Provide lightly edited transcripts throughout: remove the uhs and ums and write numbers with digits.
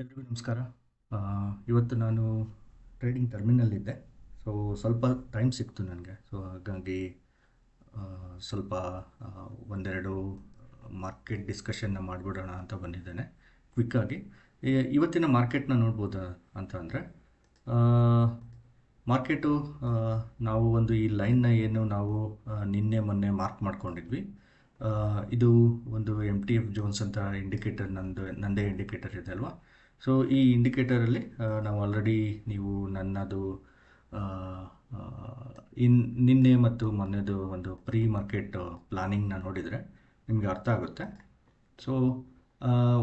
ಎಲ್ರಿಗೂ ನಮಸ್ಕಾರ. ಆ, ಇವತ್ತು ನಾನು ಟ್ರೇಡಿಂಗ್ ಟರ್ಮಿನಲ್ಲಿದ್ದೆ. ಸೊ ಸ್ವಲ್ಪ ಟೈಮ್ ಸಿಕ್ತು ನನಗೆ. ಸೊ ಹಾಗಾಗಿ ಆ, ಸ್ವಲ್ಪ ಆ, ಒಂದೆರಡು ಮಾರ್ಕೆಟ್ ಡಿಸ್ಕಷನ್ನ ಮಾಡಿಬಿಡೋಣ ಅಂತ ಬಂದಿದ್ದೇನೆ ಕ್ವಿಕ್ಕಾಗಿ. ಇವತ್ತಿನ ಮಾರ್ಕೆಟ್ನ ನೋಡ್ಬೋದು ಅಂತ ಅಂದರೆ ಮಾರ್ಕೆಟು ನಾವು ಒಂದು ಈ ಲೈನ್ನ ಏನು ನಾವು ನಿನ್ನೆ ಮೊನ್ನೆ ಮಾರ್ಕ್ ಮಾಡ್ಕೊಂಡಿದ್ವಿ. ಇದು ಒಂದು MTF ಜೋನ್ಸ್ ಅಂತ ಇಂಡಿಕೇಟರ್ ನಂದೇ ಇಂಡಿಕೇಟರ್ ಇದೆ ಅಲ್ವಾ. ಸೊ ಈ ಇಂಡಿಕೇಟರಲ್ಲಿ ನಾವು ಆಲ್ರೆಡಿ ನೀವು ನನ್ನದು ಆ, ಆ, ನಿನ್ನೆ ಮತ್ತು ಮೊನ್ನೆದು ಒಂದು ಪ್ರೀ ಮಾರ್ಕೆಟ್ ಪ್ಲಾನಿಂಗ್ನ ನೋಡಿದರೆ ನಿಮಗೆ ಅರ್ಥ ಆಗುತ್ತೆ. ಸೊ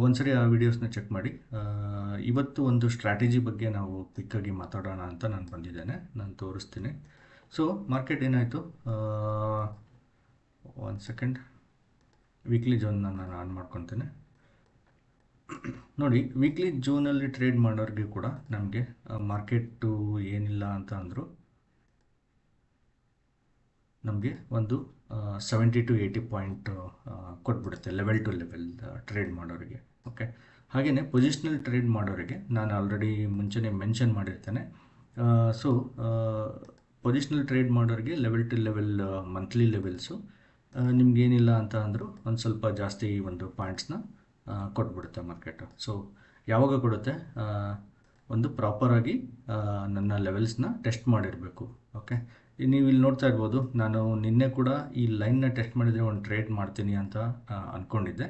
ಒಂದ್ಸರಿ ಆ ವಿಡಿಯೋಸ್ನ ಚೆಕ್ ಮಾಡಿ. ಇವತ್ತು ಒಂದು ಸ್ಟ್ರಾಟಜಿ ಬಗ್ಗೆ ನಾವು ಕ್ವಿಕ್ಕಾಗಿ ಮಾತಾಡೋಣ ಅಂತ ನಾನು ಬಂದಿದ್ದೇನೆ. ನಾನು ತೋರಿಸ್ತೀನಿ. ಸೊ ಮಾರ್ಕೆಟ್ ಏನಾಯಿತು, ಒಂದು ಸೆಕೆಂಡ್, ವೀಕ್ಲಿ ಜೋನ್ನ ನಾನು ಆನ್ ಮಾಡ್ಕೊತೇನೆ. ನೋಡಿ, ವೀಕ್ಲಿ ಜೋನಲ್ಲಿ ಟ್ರೇಡ್ ಮಾಡೋರಿಗೆ ಕೂಡ ನಮಗೆ ಮಾರ್ಕೆಟು ಏನಿಲ್ಲ ಅಂತ ಅಂದರು ನಮಗೆ ಒಂದು 70 to 80 ಪಾಯಿಂಟ್ ಕೊಟ್ಬಿಡುತ್ತೆ ಲೆವೆಲ್ ಟು ಲೆವೆಲ್ ಟ್ರೇಡ್ ಮಾಡೋರಿಗೆ. ಓಕೆ, ಹಾಗೆಯೇ ಪೊಸಿಷನಲ್ ಟ್ರೇಡ್ ಮಾಡೋರಿಗೆ ನಾನು ಆಲ್ರೆಡಿ ಮುಂಚೆನೇ ಮೆನ್ಷನ್ ಮಾಡಿರ್ತೇನೆ. ಸೊ ಪೊಸಿಷನಲ್ ಟ್ರೇಡ್ ಮಾಡೋರಿಗೆ level to level monthly levels ನಿಮಗೇನಿಲ್ಲ ಅಂತ ಅಂದರೂ ಒಂದು ಸ್ವಲ್ಪ ಜಾಸ್ತಿ ಒಂದು ಪಾಯಿಂಟ್ಸ್ನ ಕೊಟ್ಬಿಡುತ್ತೆ ಮಾರ್ಕೆಟು. ಸೊ ಯಾವಾಗ ಕೊಡುತ್ತೆ, ಒಂದು ಪ್ರಾಪರಾಗಿ ನನ್ನ ಲೆವೆಲ್ಸ್ನ ಟೆಸ್ಟ್ ಮಾಡಿರಬೇಕು. ಓಕೆ, ನೀವು ಇಲ್ಲಿ ನೋಡ್ತಾ ಇರ್ಬೋದು, ನಾನು ನಿನ್ನೆ ಕೂಡ ಈ ಲೈನ್ನ ಟೆಸ್ಟ್ ಮಾಡಿದರೆ ಒಂದು ಟ್ರೇಡ್ ಮಾಡ್ತೀನಿ ಅಂತ ಅಂದ್ಕೊಂಡಿದ್ದೆ.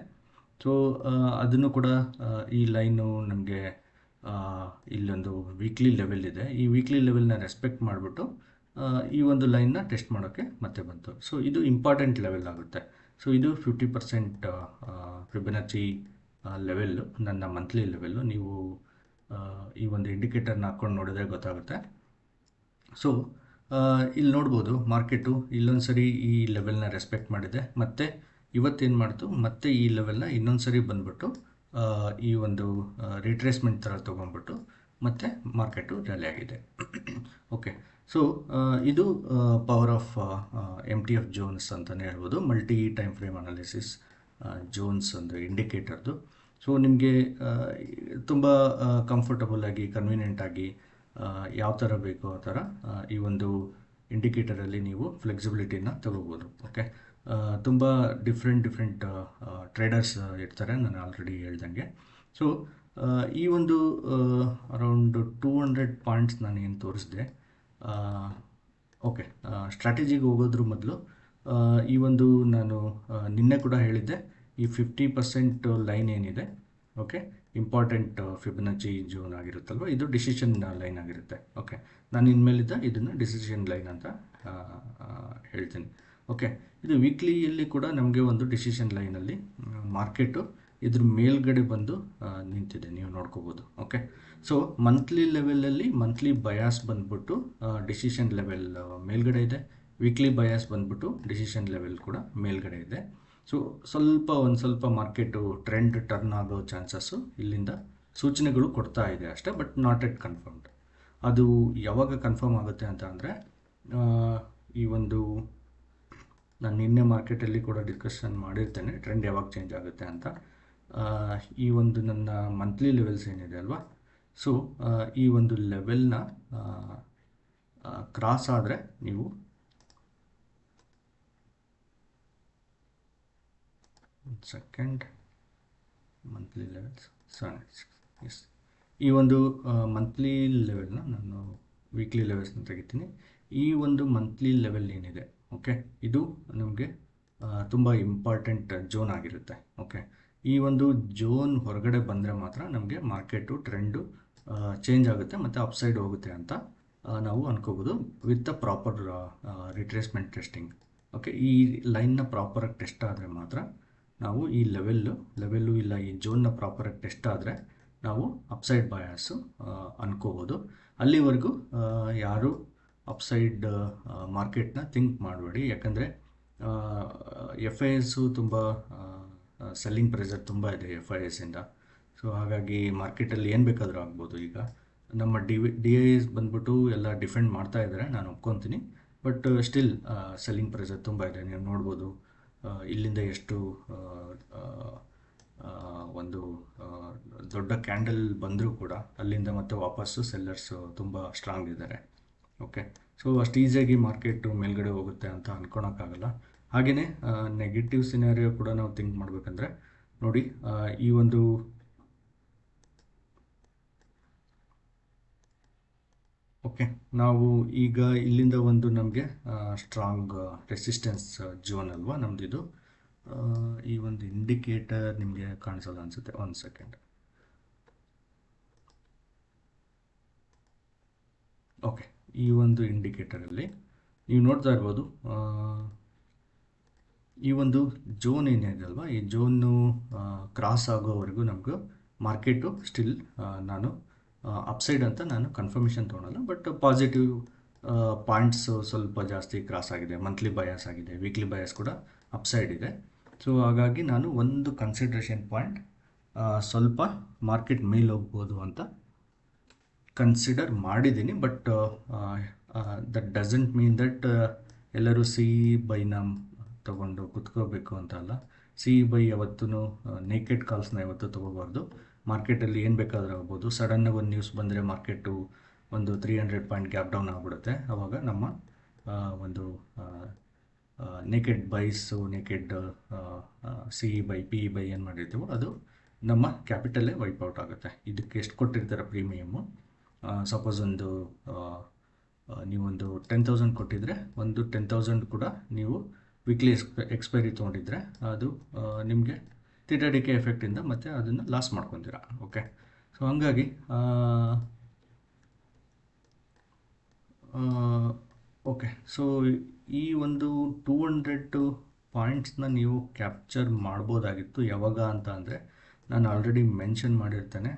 ಸೊ ಅದನ್ನು ಕೂಡ ಈ ಲೈನು ನಮಗೆ ಇಲ್ಲೊಂದು ವೀಕ್ಲಿ ಲೆವೆಲ್ ಇದೆ. ಈ ವೀಕ್ಲಿ ಲೆವೆಲ್ನ ರೆಸ್ಪೆಕ್ಟ್ ಮಾಡಿಬಿಟ್ಟು ಈ ಒಂದು ಲೈನ್ನ ಟೆಸ್ಟ್ ಮಾಡೋಕ್ಕೆ ಮತ್ತೆ ಬಂತು. ಸೊ ಇದು ಇಂಪಾರ್ಟೆಂಟ್ ಲೆವೆಲ್ ಆಗುತ್ತೆ. ಸೊ ಇದು 50% ಫಿಬೊನಾಚಿ ಲೆವೆಲ್ಲು, ನನ್ನ ಮಂತ್ಲಿ ಲೆವೆಲ್ಲು. ನೀವು ಈ ಒಂದು ಇಂಡಿಕೇಟರ್ನ ಹಾಕ್ಕೊಂಡು ನೋಡಿದ್ರೆ ಗೊತ್ತಾಗುತ್ತೆ. ಸೊ ಇಲ್ಲಿ ನೋಡ್ಬೋದು, ಮಾರ್ಕೆಟು ಇಲ್ಲೊಂದು ಸರಿ ಈ ಲೆವೆಲ್ನ ರೆಸ್ಪೆಕ್ಟ್ ಮಾಡಿದೆ, ಮತ್ತು ಇವತ್ತೇನು ಮಾಡ್ತು, ಮತ್ತೆ ಈ ಲೆವೆಲ್ನ ಇನ್ನೊಂದು ಸರಿ ಬಂದ್ಬಿಟ್ಟು ಈ ಒಂದು ರಿಟ್ರೇಸ್ಮೆಂಟ್ ಥರ ತೊಗೊಂಡ್ಬಿಟ್ಟು ಮತ್ತೆ ಮಾರ್ಕೆಟು ರ್ಯಾಲಿ ಆಗಿದೆ. ಓಕೆ, ಸೊ ಇದು ಪವರ್ ಆಫ್ MTF ಜೋನ್ಸ್ ಅಂತಲೇ ಹೇಳ್ಬೋದು, multi time frame analysis Jones ಒಂದು ಇಂಡಿಕೇಟರ್ದು. ಸೊ ನಿಮಗೆ ತುಂಬ ಕಂಫರ್ಟಬಲಾಗಿ ಕನ್ವೀನಿಯೆಂಟಾಗಿ ಯಾವ ಥರ ಬೇಕೋ ಆ ಥರ ಈ ಒಂದು ಇಂಡಿಕೇಟರಲ್ಲಿ ನೀವು ಫ್ಲೆಕ್ಸಿಬಿಲಿಟಿನ ತಗೋಬೋದು. ಓಕೆ, ತುಂಬ ಡಿಫ್ರೆಂಟ್ ಟ್ರೇಡರ್ಸ್ ಇರ್ತಾರೆ, ನಾನು ಆಲ್ರೆಡಿ ಹೇಳ್ದಂಗೆ. ಸೊ ಈ ಒಂದು ಅರೌಂಡ್ 200 ಪಾಯಿಂಟ್ಸ್ ನಾನು ಏನು ತೋರಿಸಿದೆ. ಓಕೆ, ಸ್ಟ್ರಾಟಜಿಗೆ ಹೋಗೋದ್ರ ಮೊದಲು ಈ ಒಂದು ನಾನು ನಿನ್ನೆ ಕೂಡ ಹೇಳಿದ್ದೆ, ಈ 50% ಲೈನ್ ಏನಿದೆ, ಓಕೆ, ಇಂಪಾರ್ಟೆಂಟ್ ಫಿಬೊನಾಚಿ ಜೋನ್ ಆಗಿರುತ್ತಲ್ವ, ಇದು ಡಿಸಿಷನ್ ಲೈನ್ ಆಗಿರುತ್ತೆ. ಓಕೆ, ನಾನು ಇನ್ಮೇಲಿದ್ದ ಇದನ್ನು ಡಿಸಿಷನ್ ಲೈನ್ ಅಂತ ಹೇಳ್ತೀನಿ. ಓಕೆ, ಇದು ವೀಕ್ಲಿಯಲ್ಲಿ ಕೂಡ ನಮಗೆ ಒಂದು ಡಿಸಿಷನ್ ಲೈನಲ್ಲಿ ಮಾರ್ಕೆಟು ಇದ್ರ ಮೇಲ್ಗಡೆ ಬಂದು ನಿಂತಿದೆ, ನೀವು ನೋಡ್ಕೋಬೋದು. ಓಕೆ, ಸೊ ಮಂತ್ಲಿ ಲೆವೆಲಲ್ಲಿ ಮಂತ್ಲಿ ಬಯಾಸ್ ಬಂದ್ಬಿಟ್ಟು ಡಿಸಿಷನ್ ಲೆವೆಲ್ ಮೇಲ್ಗಡೆ ಇದೆ, ವೀಕ್ಲಿ ಬಯಾಸ್ ಬಂದ್ಬಿಟ್ಟು ಡಿಸಿಷನ್ ಲೆವೆಲ್ ಕೂಡ ಮೇಲ್ಗಡೆ ಇದೆ. ಸೊ ಒಂದು ಸ್ವಲ್ಪ ಮಾರ್ಕೆಟು ಟ್ರೆಂಡ್ ಟರ್ನ್ ಆಗೋ ಚಾನ್ಸಸ್ಸು ಇಲ್ಲಿಂದ ಸೂಚನೆಗಳು ಕೊಡ್ತಾ ಇದೆ ಅಷ್ಟೇ, ಬಟ್ ನಾಟ್ ಎಟ್ ಕನ್ಫರ್ಮ್ಡ್. ಅದು ಯಾವಾಗ ಕನ್ಫರ್ಮ್ ಆಗುತ್ತೆ ಅಂತ ಅಂದರೆ, ಈ ಒಂದು ನಾನು ನಿನ್ನೆ ಮಾರ್ಕೆಟಲ್ಲಿ ಕೂಡ ಡಿಸ್ಕಷನ್ ಮಾಡಿರ್ತೇನೆ, ಟ್ರೆಂಡ್ ಯಾವಾಗ ಚೇಂಜ್ ಆಗುತ್ತೆ ಅಂತ. ಈ ಒಂದು ನನ್ನ ಮಂತ್ಲಿ ಲೆವೆಲ್ಸ್ ಏನಿದೆ ಅಲ್ವಾ, ಸೊ ಈ ಒಂದು ಲೆವೆಲ್ನ ಕ್ರಾಸ್ ಆದರೆ ನೀವು ಸೆಕೆಂಡ್ ಮಂತ್ಲಿ ಲೆವೆಲ್ಸ್ ಎಸ್, ಈ ಒಂದು ಮಂತ್ಲಿ ಲೆವೆಲ್ನ ನಾನು ವೀಕ್ಲಿ ಲೆವೆಲ್ಸ್ನ ತೆಗಿತೀನಿ. ಈ ಒಂದು ಮಂತ್ಲಿ ಲೆವೆಲ್ ಏನಿದೆ, ಓಕೆ, ಇದು ನಮಗೆ ತುಂಬ ಇಂಪಾರ್ಟೆಂಟ್ ಜೋನ್ ಆಗಿರುತ್ತೆ. ಓಕೆ, ಈ ಒಂದು ಜೋನ್ ಹೊರಗಡೆ ಬಂದರೆ ಮಾತ್ರ ನಮಗೆ ಮಾರ್ಕೆಟು ಟ್ರೆಂಡು ಚೇಂಜ್ ಆಗುತ್ತೆ ಮತ್ತು ಅಪ್ಸೈಡ್ ಹೋಗುತ್ತೆ ಅಂತ ನಾವು ಅನ್ಕೋಬೋದು, with the proper retracement testing. Okay, ಈ ಲೈನ್ನ ಪ್ರಾಪರಾಗಿ ಟೆಸ್ಟ್ ಆದರೆ ಮಾತ್ರ ನಾವು ಈ ಲೆವೆಲ್ಲು ಇಲ್ಲ ಈ ಜೋನ್ನ ಪ್ರಾಪರಾಗಿ ಟೆಸ್ಟ್ ಆದರೆ ನಾವು ಅಪ್ಸೈಡ್ ಬಯಾಸು ಅನ್ಕೋಬೋದು. ಅಲ್ಲಿವರೆಗೂ ಯಾರು ಅಪ್ಸೈಡ್ ಮಾರ್ಕೆಟ್ನ ಥಿಂಕ್ ಮಾಡಬೇಡಿ, ಯಾಕಂದರೆ FISಸು ತುಂಬ ಸೆಲ್ಲಿಂಗ್ ಪ್ರೆಷರ್ ತುಂಬ ಇದೆ FISಯಿಂದ. ಸೊ ಹಾಗಾಗಿ ಮಾರ್ಕೆಟಲ್ಲಿ ಏನು ಬೇಕಾದರೂ ಆಗ್ಬೋದು. ಈಗ ನಮ್ಮ DIs ಬಂದ್ಬಿಟ್ಟು ಎಲ್ಲ ಡಿಫೆಂಡ್ ಮಾಡ್ತಾ ಇದ್ದಾರೆ, ನಾನು ಒಪ್ಕೊತೀನಿ, ಬಟ್ ಸ್ಟಿಲ್ ಸೆಲ್ಲಿಂಗ್ ಪ್ರೆಷರ್ ತುಂಬ ಇದೆ. ನೀವು ನೋಡ್ಬೋದು, ಇಲ್ಲಿಂದ ಎಷ್ಟು ಒಂದು ದೊಡ್ಡ ಕ್ಯಾಂಡಲ್ ಬಂದರೂ ಕೂಡ ಅಲ್ಲಿಂದ ಮತ್ತೆ ವಾಪಸ್ಸು ಸೆಲ್ಲರ್ಸು ತುಂಬ ಸ್ಟ್ರಾಂಗ್ ಇದ್ದಾರೆ. ಓಕೆ, ಸೊ ಅಷ್ಟು ಈಸಿಯಾಗಿ ಮಾರ್ಕೆಟು ಮೇಲ್ಗಡೆ ಹೋಗುತ್ತೆ ಅಂತ ಅಂದ್ಕೊಳಕ್ಕಾಗಲ್ಲ. ಹಾಗೆಯೇ ನೆಗೆಟಿವ್ ಸಿನಾರಿಯೋ ಕೂಡ ನಾವು ಥಿಂಕ್ ಮಾಡಬೇಕಂದ್ರೆ ನೋಡಿ, ಈ ಒಂದು ಓಕೆ, ನಾವು ಈಗ ಇಲ್ಲಿಂದ ಒಂದು ನಮಗೆ ಸ್ಟ್ರಾಂಗ್ ರೆಸಿಸ್ಟೆನ್ಸ್ ಝೋನ್ ಅಲ್ವಾ ನಮ್ಮದಿದು. ಈ ಒಂದು ಇಂಡಿಕೇಟರ್ ನಿಮಗೆ ಕಾಣಿಸಲ್ಲ ಅನಿಸುತ್ತೆ, ಒಂದು ಸೆಕೆಂಡ್. ಓಕೆ, ಈ ಒಂದು ಇಂಡಿಕೇಟರಲ್ಲಿ ನೀವು ನೋಡ್ತಾ ಇರ್ಬೋದು, ಈ ಒಂದು ಝೋನ್ ಏನಿದೆ ಅಲ್ವಾ, ಈ ಝೋನು ಕ್ರಾಸ್ ಆಗೋವರೆಗೂ ನಮಗೂ ಮಾರ್ಕೆಟು ಸ್ಟಿಲ್ ನಾನು ಅಪ್ಸೈಡ್ ಅಂತ ನಾನು ಕನ್ಫರ್ಮೇಷನ್ ತೊಗೊಳಲ್ಲ, ಬಟ್ ಪಾಸಿಟಿವ್ ಪಾಯಿಂಟ್ಸು ಸ್ವಲ್ಪ ಜಾಸ್ತಿ ಕ್ರಾಸ್ ಆಗಿದೆ. ಮಂತ್ಲಿ ಬಯಾಸ್ ಆಗಿದೆ, ವೀಕ್ಲಿ ಬಯಾಸ್ ಕೂಡ ಅಪ್ಸೈಡ್ ಇದೆ. ಸೊ ಹಾಗಾಗಿ ನಾನು ಒಂದು ಕನ್ಸಿಡ್ರೇಷನ್ ಪಾಯಿಂಟ್ ಸ್ವಲ್ಪ ಮಾರ್ಕೆಟ್ ಮೇಲೆ ಹೋಗ್ಬೋದು ಅಂತ ಕನ್ಸಿಡರ್ ಮಾಡಿದ್ದೀನಿ. But that doesn't mean that ಎಲ್ಲರೂ ಸಿ ಬೈನ ತೊಗೊಂಡು ಕುತ್ಕೋಬೇಕು ಅಂತ ಅಲ್ಲ. ಸಿ ಬೈ ಯಾವತ್ತೂ ನೇಕೆಡ್ ಕಾಲ್ಸ್ನ ಯಾವತ್ತೂ ತೊಗೋಬಾರ್ದು. ಮಾರ್ಕೆಟಲ್ಲಿ ಏನು ಬೇಕಾದರೂ ಆಗ್ಬೋದು. ಸಡನ್ನಾಗಿ ಒಂದು ನ್ಯೂಸ್ ಬಂದರೆ ಮಾರ್ಕೆಟು ಒಂದು 300 ಪಾಯಿಂಟ್ ಗ್ಯಾಪ್ ಡೌನ್ ಆಗಿಬಿಡುತ್ತೆ. ಆವಾಗ ನಮ್ಮ ಒಂದು naked buys, naked C buy P buy ಏನು ಮಾಡಿರ್ತೀವೋ ಅದು ನಮ್ಮ ಕ್ಯಾಪಿಟಲ್ಲೇ ವೈಪೌಟ್ ಆಗುತ್ತೆ. ಇದಕ್ಕೆ ಎಷ್ಟು ಕೊಟ್ಟಿರ್ತಾರೆ ಪ್ರೀಮಿಯಮ್ಮು, ಸಪೋಸ್ ಒಂದು ನೀವೊಂದು 10,000 ಕೊಟ್ಟಿದ್ರೆ ಒಂದು 10,000 ಕೂಡ ನೀವು ವೀಕ್ಲಿ ಎಕ್ಸ್ಪೈರಿ ತೊಗೊಂಡಿದ್ರೆ ಅದು ನಿಮಗೆ ಥೀಟಾ ಎಫೆಕ್ಟಿಂದ ಮತ್ತು ಅದನ್ನು ಲಾಸ್ ಮಾಡ್ಕೊತೀರ. ಓಕೆ, ಸೊ ಹಂಗಾಗಿ ಓಕೆ, ಸೊ ಈ ಒಂದು 200 ಪಾಯಿಂಟ್ಸ್ನ ನೀವು ಕ್ಯಾಪ್ಚರ್ ಮಾಡ್ಬೋದಾಗಿತ್ತು. ಯಾವಾಗ ಅಂತ ಅಂದರೆ ನಾನು ಆಲ್ರೆಡಿ ಮೆನ್ಷನ್ ಮಾಡಿರ್ತೇನೆ.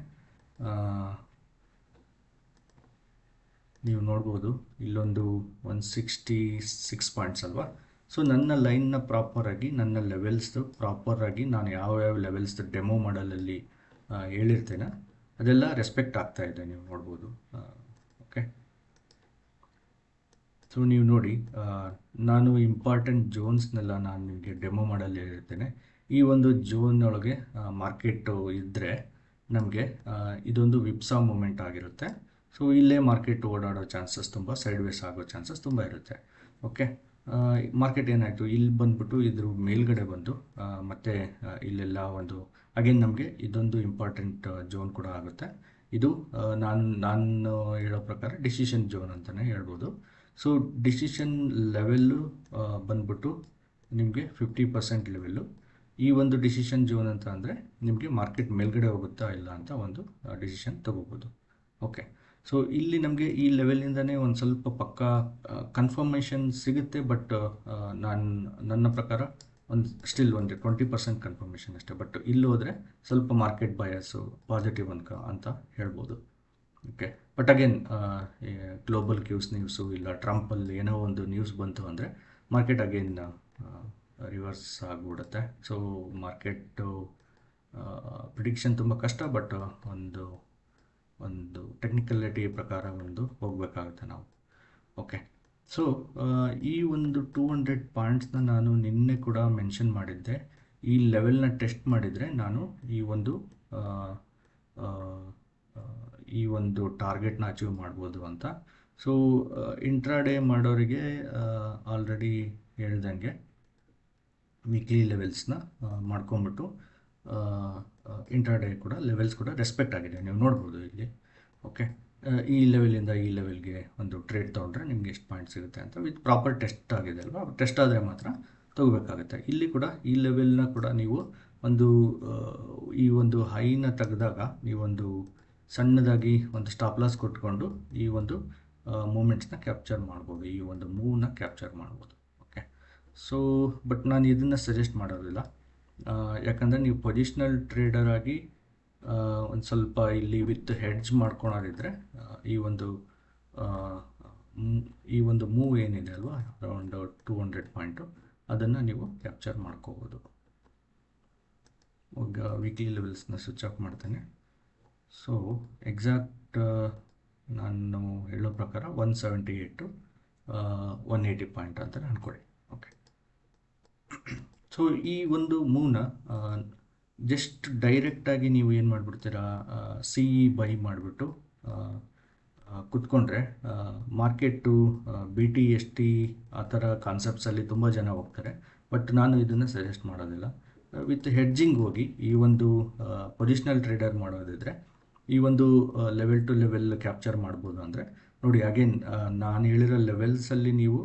ನೀವು ನೋಡ್ಬೋದು ಇಲ್ಲೊಂದು 166 ಪಾಯಿಂಟ್ಸ್ ಅಲ್ವಾ. ಸೊ ನನ್ನ ಲೈನ್ನ ಪ್ರಾಪರಾಗಿ, ನನ್ನ ಲೆವೆಲ್ಸ್ದು ಪ್ರಾಪರಾಗಿ ನಾನು ಯಾವ್ಯಾವ ಲೆವೆಲ್ಸ್ದು ಡೆಮೋ ಮಾಡಲಲ್ಲಿ ಹೇಳಿರ್ತೇನೆ ಅದೆಲ್ಲ ರೆಸ್ಪೆಕ್ಟ್ ಆಗ್ತಾ ಇದೆ, ನೀವು ನೋಡ್ಬೋದು. ಓಕೆ, ಸೊ ನೀವು ನೋಡಿ, ನಾನು ಇಂಪಾರ್ಟೆಂಟ್ ಝೋನ್ಸ್ನೆಲ್ಲ ನಾನು ನಿಮಗೆ ಡೆಮೋ ಮಾಡಲ್ಲಿ ಹೇಳಿರ್ತೇನೆ. ಈ ಒಂದು ಝೋನ್ ಒಳಗೆ ಮಾರ್ಕೆಟು ಇದ್ದರೆ ನಮಗೆ ಇದೊಂದು ವಿಪ್ಸಾ ಮೂಮೆಂಟ್ ಆಗಿರುತ್ತೆ. ಸೊ ಇಲ್ಲೇ ಮಾರ್ಕೆಟ್ ಓಡಾಡೋ ಚಾನ್ಸಸ್ ತುಂಬ, ಸೈಡ್ ವೇಸ್ ಆಗೋ ಚಾನ್ಸಸ್ ತುಂಬ ಇರುತ್ತೆ. ಓಕೆ, ಮಾರ್ಕೆಟ್ ಏನಾಯಿತು, ಇಲ್ಲಿ ಬಂದ್ಬಿಟ್ಟು ಇದ್ರ ಮೇಲ್ಗಡೆ ಬಂದು ಮತ್ತು ಇಲ್ಲೆಲ್ಲ ಒಂದು ಅಗೇನ್ ನಮಗೆ ಇದೊಂದು ಇಂಪಾರ್ಟೆಂಟ್ ಝೋನ್ ಕೂಡ ಆಗುತ್ತೆ. ಇದು ನಾನು ಹೇಳೋ ಪ್ರಕಾರ ಡಿಸಿಷನ್ ಝೋನ್ ಅಂತಲೇ ಹೇಳ್ಬೋದು. ಸೊ ಡಿಸಿಷನ್ ಲೆವೆಲ್ಲು ಬಂದ್ಬಿಟ್ಟು ನಿಮಗೆ 50% ಲೆವೆಲ್ಲು. ಈ ಒಂದು ಡಿಸಿಷನ್ ಝೋನ್ ಅಂತ ಅಂದರೆ ನಿಮಗೆ ಮಾರ್ಕೆಟ್ ಮೇಲ್ಗಡೆ ಹೋಗುತ್ತಾ ಇಲ್ಲ ಅಂತ ಒಂದು ಡಿಸಿಷನ್ ತೊಗೋಬೋದು. ಓಕೆ, ಸೊ ಇಲ್ಲಿ ನಮಗೆ ಈ ಲೆವೆಲಿಂದನೇ ಒಂದು ಸ್ವಲ್ಪ ಪಕ್ಕ ಕನ್ಫರ್ಮೇಷನ್ ಸಿಗುತ್ತೆ. ಬಟ್ ನನ್ನ ಪ್ರಕಾರ ಸ್ಟಿಲ್ ಒಂದು 20% ಕನ್ಫರ್ಮೇಷನ್ ಅಷ್ಟೇ. ಬಟ್ ಇಲ್ಲಿ ಹೋದರೆ ಸ್ವಲ್ಪ ಮಾರ್ಕೆಟ್ ಬಯಾಸು ಪಾಸಿಟಿವ್ ಅಂತ ಹೇಳ್ಬೋದು. Okay, but again global news ಇಲ್ಲ ಟ್ರಂಪಲ್ಲಿ ಏನೋ ಒಂದು ನ್ಯೂಸ್ ಬಂತು ಅಂದರೆ ಮಾರ್ಕೆಟ್ ಅಗೇನ್ ರಿವರ್ಸ್ ಆಗಿಬಿಡುತ್ತೆ. ಸೊ ಮಾರ್ಕೆಟು ಪ್ರಿಡಿಕ್ಷನ್ ತುಂಬ ಕಷ್ಟ. ಬಟ್ ಒಂದು ಟೆಕ್ನಿಕಲಿಟಿ ಪ್ರಕಾರ ಒಂದು ಹೋಗಬೇಕಾಗುತ್ತೆ ನಾವು. ಓಕೆ, ಸೊ ಈ ಒಂದು 200 ಪಾಯಿಂಟ್ಸ್ನ ನಾನು ನಿನ್ನೆ ಕೂಡ ಮೆನ್ಷನ್ ಮಾಡಿದ್ದೆ. ಈ ಲೆವೆಲ್ನ ಟೆಸ್ಟ್ ಮಾಡಿದರೆ ನಾನು ಈ ಒಂದು ಟಾರ್ಗೆಟ್ನ ಅಚೀವ್ ಮಾಡ್ಬೋದು ಅಂತ. ಸೊ ಇಂಟ್ರಾಡೇ ಮಾಡೋರಿಗೆ ಆಲ್ರೆಡಿ ಹೇಳ್ದಂಗೆ ವೀಕ್ಲಿ ಲೆವೆಲ್ಸ್ನ ಮಾಡ್ಕೊಂಬಿಟ್ಟು ಇಂಟ್ರಾಡೇ ಕೂಡ ಲೆವೆಲ್ಸ್ ಕೂಡ ರೆಸ್ಪೆಕ್ಟ್ ಆಗಿದೆ, ನೀವು ನೋಡ್ಬೋದು ಇಲ್ಲಿ. ಓಕೆ, ಈ ಲೆವೆಲಿಂದ ಈ ಲೆವೆಲ್ಗೆ ಒಂದು ಟ್ರೇಡ್ ತೊಗೊಂಡ್ರೆ ನಿಮ್ಗೆ ಎಷ್ಟು ಪಾಯಿಂಟ್ ಸಿಗುತ್ತೆ ಅಂತ ವಿತ್ ಪ್ರಾಪರ್ ಟೆಸ್ಟ್ ಆಗಿದೆ ಅಲ್ವಾ. ಟೆಸ್ಟ್ ಆದರೆ ಮಾತ್ರ ತೊಗೋಬೇಕಾಗುತ್ತೆ. ಇಲ್ಲಿ ಕೂಡ ಈ ಲೆವೆಲ್ನ ಕೂಡ ನೀವು ಈ ಒಂದು ಹೈನ ತೆಗೆದಾಗ ನೀವೊಂದು ಸಣ್ಣದಾಗಿ ಒಂದು ಸ್ಟಾಪ್ ಲಾಸ್ ಕೊಟ್ಕೊಂಡು ಈ ಒಂದು ಮೂಮೆಂಟ್ಸ್ನ ಕ್ಯಾಪ್ಚರ್ ಮಾಡ್ಬೋದು, ಈ ಒಂದು ಮೂವ್ನ ಕ್ಯಾಪ್ಚರ್ ಮಾಡ್ಬೋದು. ಓಕೆ, ಸೊ ಬಟ್ ನಾನು ಇದನ್ನು ಸಜೆಸ್ಟ್ ಮಾಡೋದಿಲ್ಲ. ಯಾಕಂದರೆ ನೀವು ಪೊಸಿಷನಲ್ ಟ್ರೇಡರ್ ಆಗಿ ಒಂದು ಸ್ವಲ್ಪ ಇಲ್ಲಿ ವಿತ್ ಹೆಡ್ಜ್ ಮಾಡ್ಕೊಳೋದಿದ್ರೆ ಈ ಒಂದು ಮೂವ್ ಏನಿದೆ ಅಲ್ವಾ ಅರೌಂಡ್ 200 ಪಾಯಿಂಟು ಅದನ್ನು ನೀವು ಕ್ಯಾಪ್ಚರ್ ಮಾಡ್ಕೋಬೋದು. ವೀಕ್ಲಿ ಲೆವೆಲ್ಸ್ನ ಸ್ವಿಚ್ ಆಫ್ ಮಾಡ್ತೇನೆ. ಸೊ ಎಕ್ಸಾಕ್ಟ್ ನಾನು ಹೇಳೋ ಪ್ರಕಾರ 178 to 180 ಪಾಯಿಂಟ್ ಅಂತ ಅಂದ್ಕೊಳ್ಳಿ. ಓಕೆ, ಸೊ ಈ ಒಂದು ಮೂವ್ನ ಜಸ್ಟ್ ಡೈರೆಕ್ಟಾಗಿ ನೀವು ಏನು ಮಾಡಿಬಿಡ್ತೀರಾ, ಸಿ ಇ ಬೈ ಮಾಡಿಬಿಟ್ಟು ಕುತ್ಕೊಂಡ್ರೆ market B T S T ಆ ಥರ ಕಾನ್ಸೆಪ್ಟ್ಸಲ್ಲಿ ತುಂಬ ಜನ ಹೋಗ್ತಾರೆ. ಬಟ್ ನಾನು ಇದನ್ನು ಸಜೆಸ್ಟ್ ಮಾಡೋದಿಲ್ಲ. ವಿತ್ ಹೆಡ್ಜಿಂಗ್ ಹೋಗಿ ಈ ಒಂದು ಪೊಸಿಷನಲ್ ಟ್ರೇಡರ್ ಮಾಡೋದಿದ್ರೆ ಈ ಒಂದು ಲೆವೆಲ್ ಟು ಲೆವೆಲ್ ಕ್ಯಾಪ್ಚರ್ ಮಾಡ್ಬೋದು. ಅಂದರೆ ನೋಡಿ ಅಗೇನ್ ನಾನು ಹೇಳಿರೋ ಲೆವೆಲ್ಸಲ್ಲಿ ನೀವು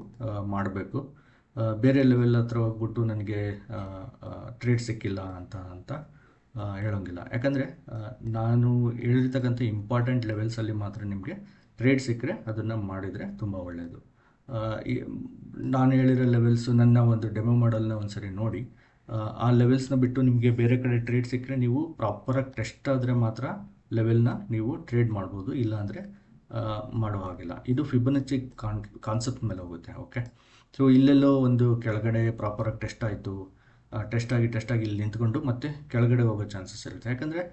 ಮಾಡಬೇಕು. ಬೇರೆ ಲೆವೆಲ್ ಹತ್ರ ಹೋಗ್ಬಿಟ್ಟು ನನಗೆ ಟ್ರೇಡ್ ಸಿಕ್ಕಿಲ್ಲ ಅಂತ ಹೇಳೋಂಗಿಲ್ಲ. ಯಾಕಂದರೆ ನಾನು ಹೇಳಿರ್ತಕ್ಕಂಥ ಇಂಪಾರ್ಟೆಂಟ್ ಲೆವೆಲ್ಸಲ್ಲಿ ಮಾತ್ರ ನಿಮಗೆ ಟ್ರೇಡ್ ಸಿಕ್ಕರೆ ಅದನ್ನು ಮಾಡಿದರೆ ತುಂಬ ಒಳ್ಳೆಯದು. ನಾನು ಹೇಳಿರೋ ಲೆವೆಲ್ಸು ನನ್ನ ಒಂದು ಡೆಮೋ ಮಾಡಲ್ನ ಒಂದು ಸರಿ ನೋಡಿ, ಆ ಲೆವೆಲ್ಸ್ನ ಬಿಟ್ಟು ನಿಮಗೆ ಬೇರೆ ಕಡೆ ಟ್ರೇಡ್ ಸಿಕ್ಕರೆ ನೀವು ಪ್ರಾಪರಾಗಿ ಟೆಸ್ಟ್ ಆದರೆ ಮಾತ್ರ ಲೆವೆಲ್ನ ನೀವು ಟ್ರೇಡ್ ಮಾಡ್ಬೋದು, ಇಲ್ಲಾಂದರೆ ಮಾಡೋ ಹಾಗಿಲ್ಲ. ಇದು ಫಿಬೊನಚ್ಚಿ ಕಾನ್ಸೆಪ್ಟ್ ಮೇಲೆ ಹೋಗುತ್ತೆ. ಓಕೆ, ಸೊ ಇಲ್ಲೆಲ್ಲೋ ಒಂದು ಕೆಳಗಡೆ ಪ್ರಾಪರಾಗಿ ಟೆಸ್ಟ್ ಆಯಿತು, ಟೆಸ್ಟ್ ಆಗಿ ಇಲ್ಲಿ ನಿಂತ್ಕೊಂಡು ಮತ್ತೆ ಕೆಳಗಡೆ ಹೋಗೋ ಚಾನ್ಸಸ್ ಇರುತ್ತೆ. ಯಾಕಂದರೆ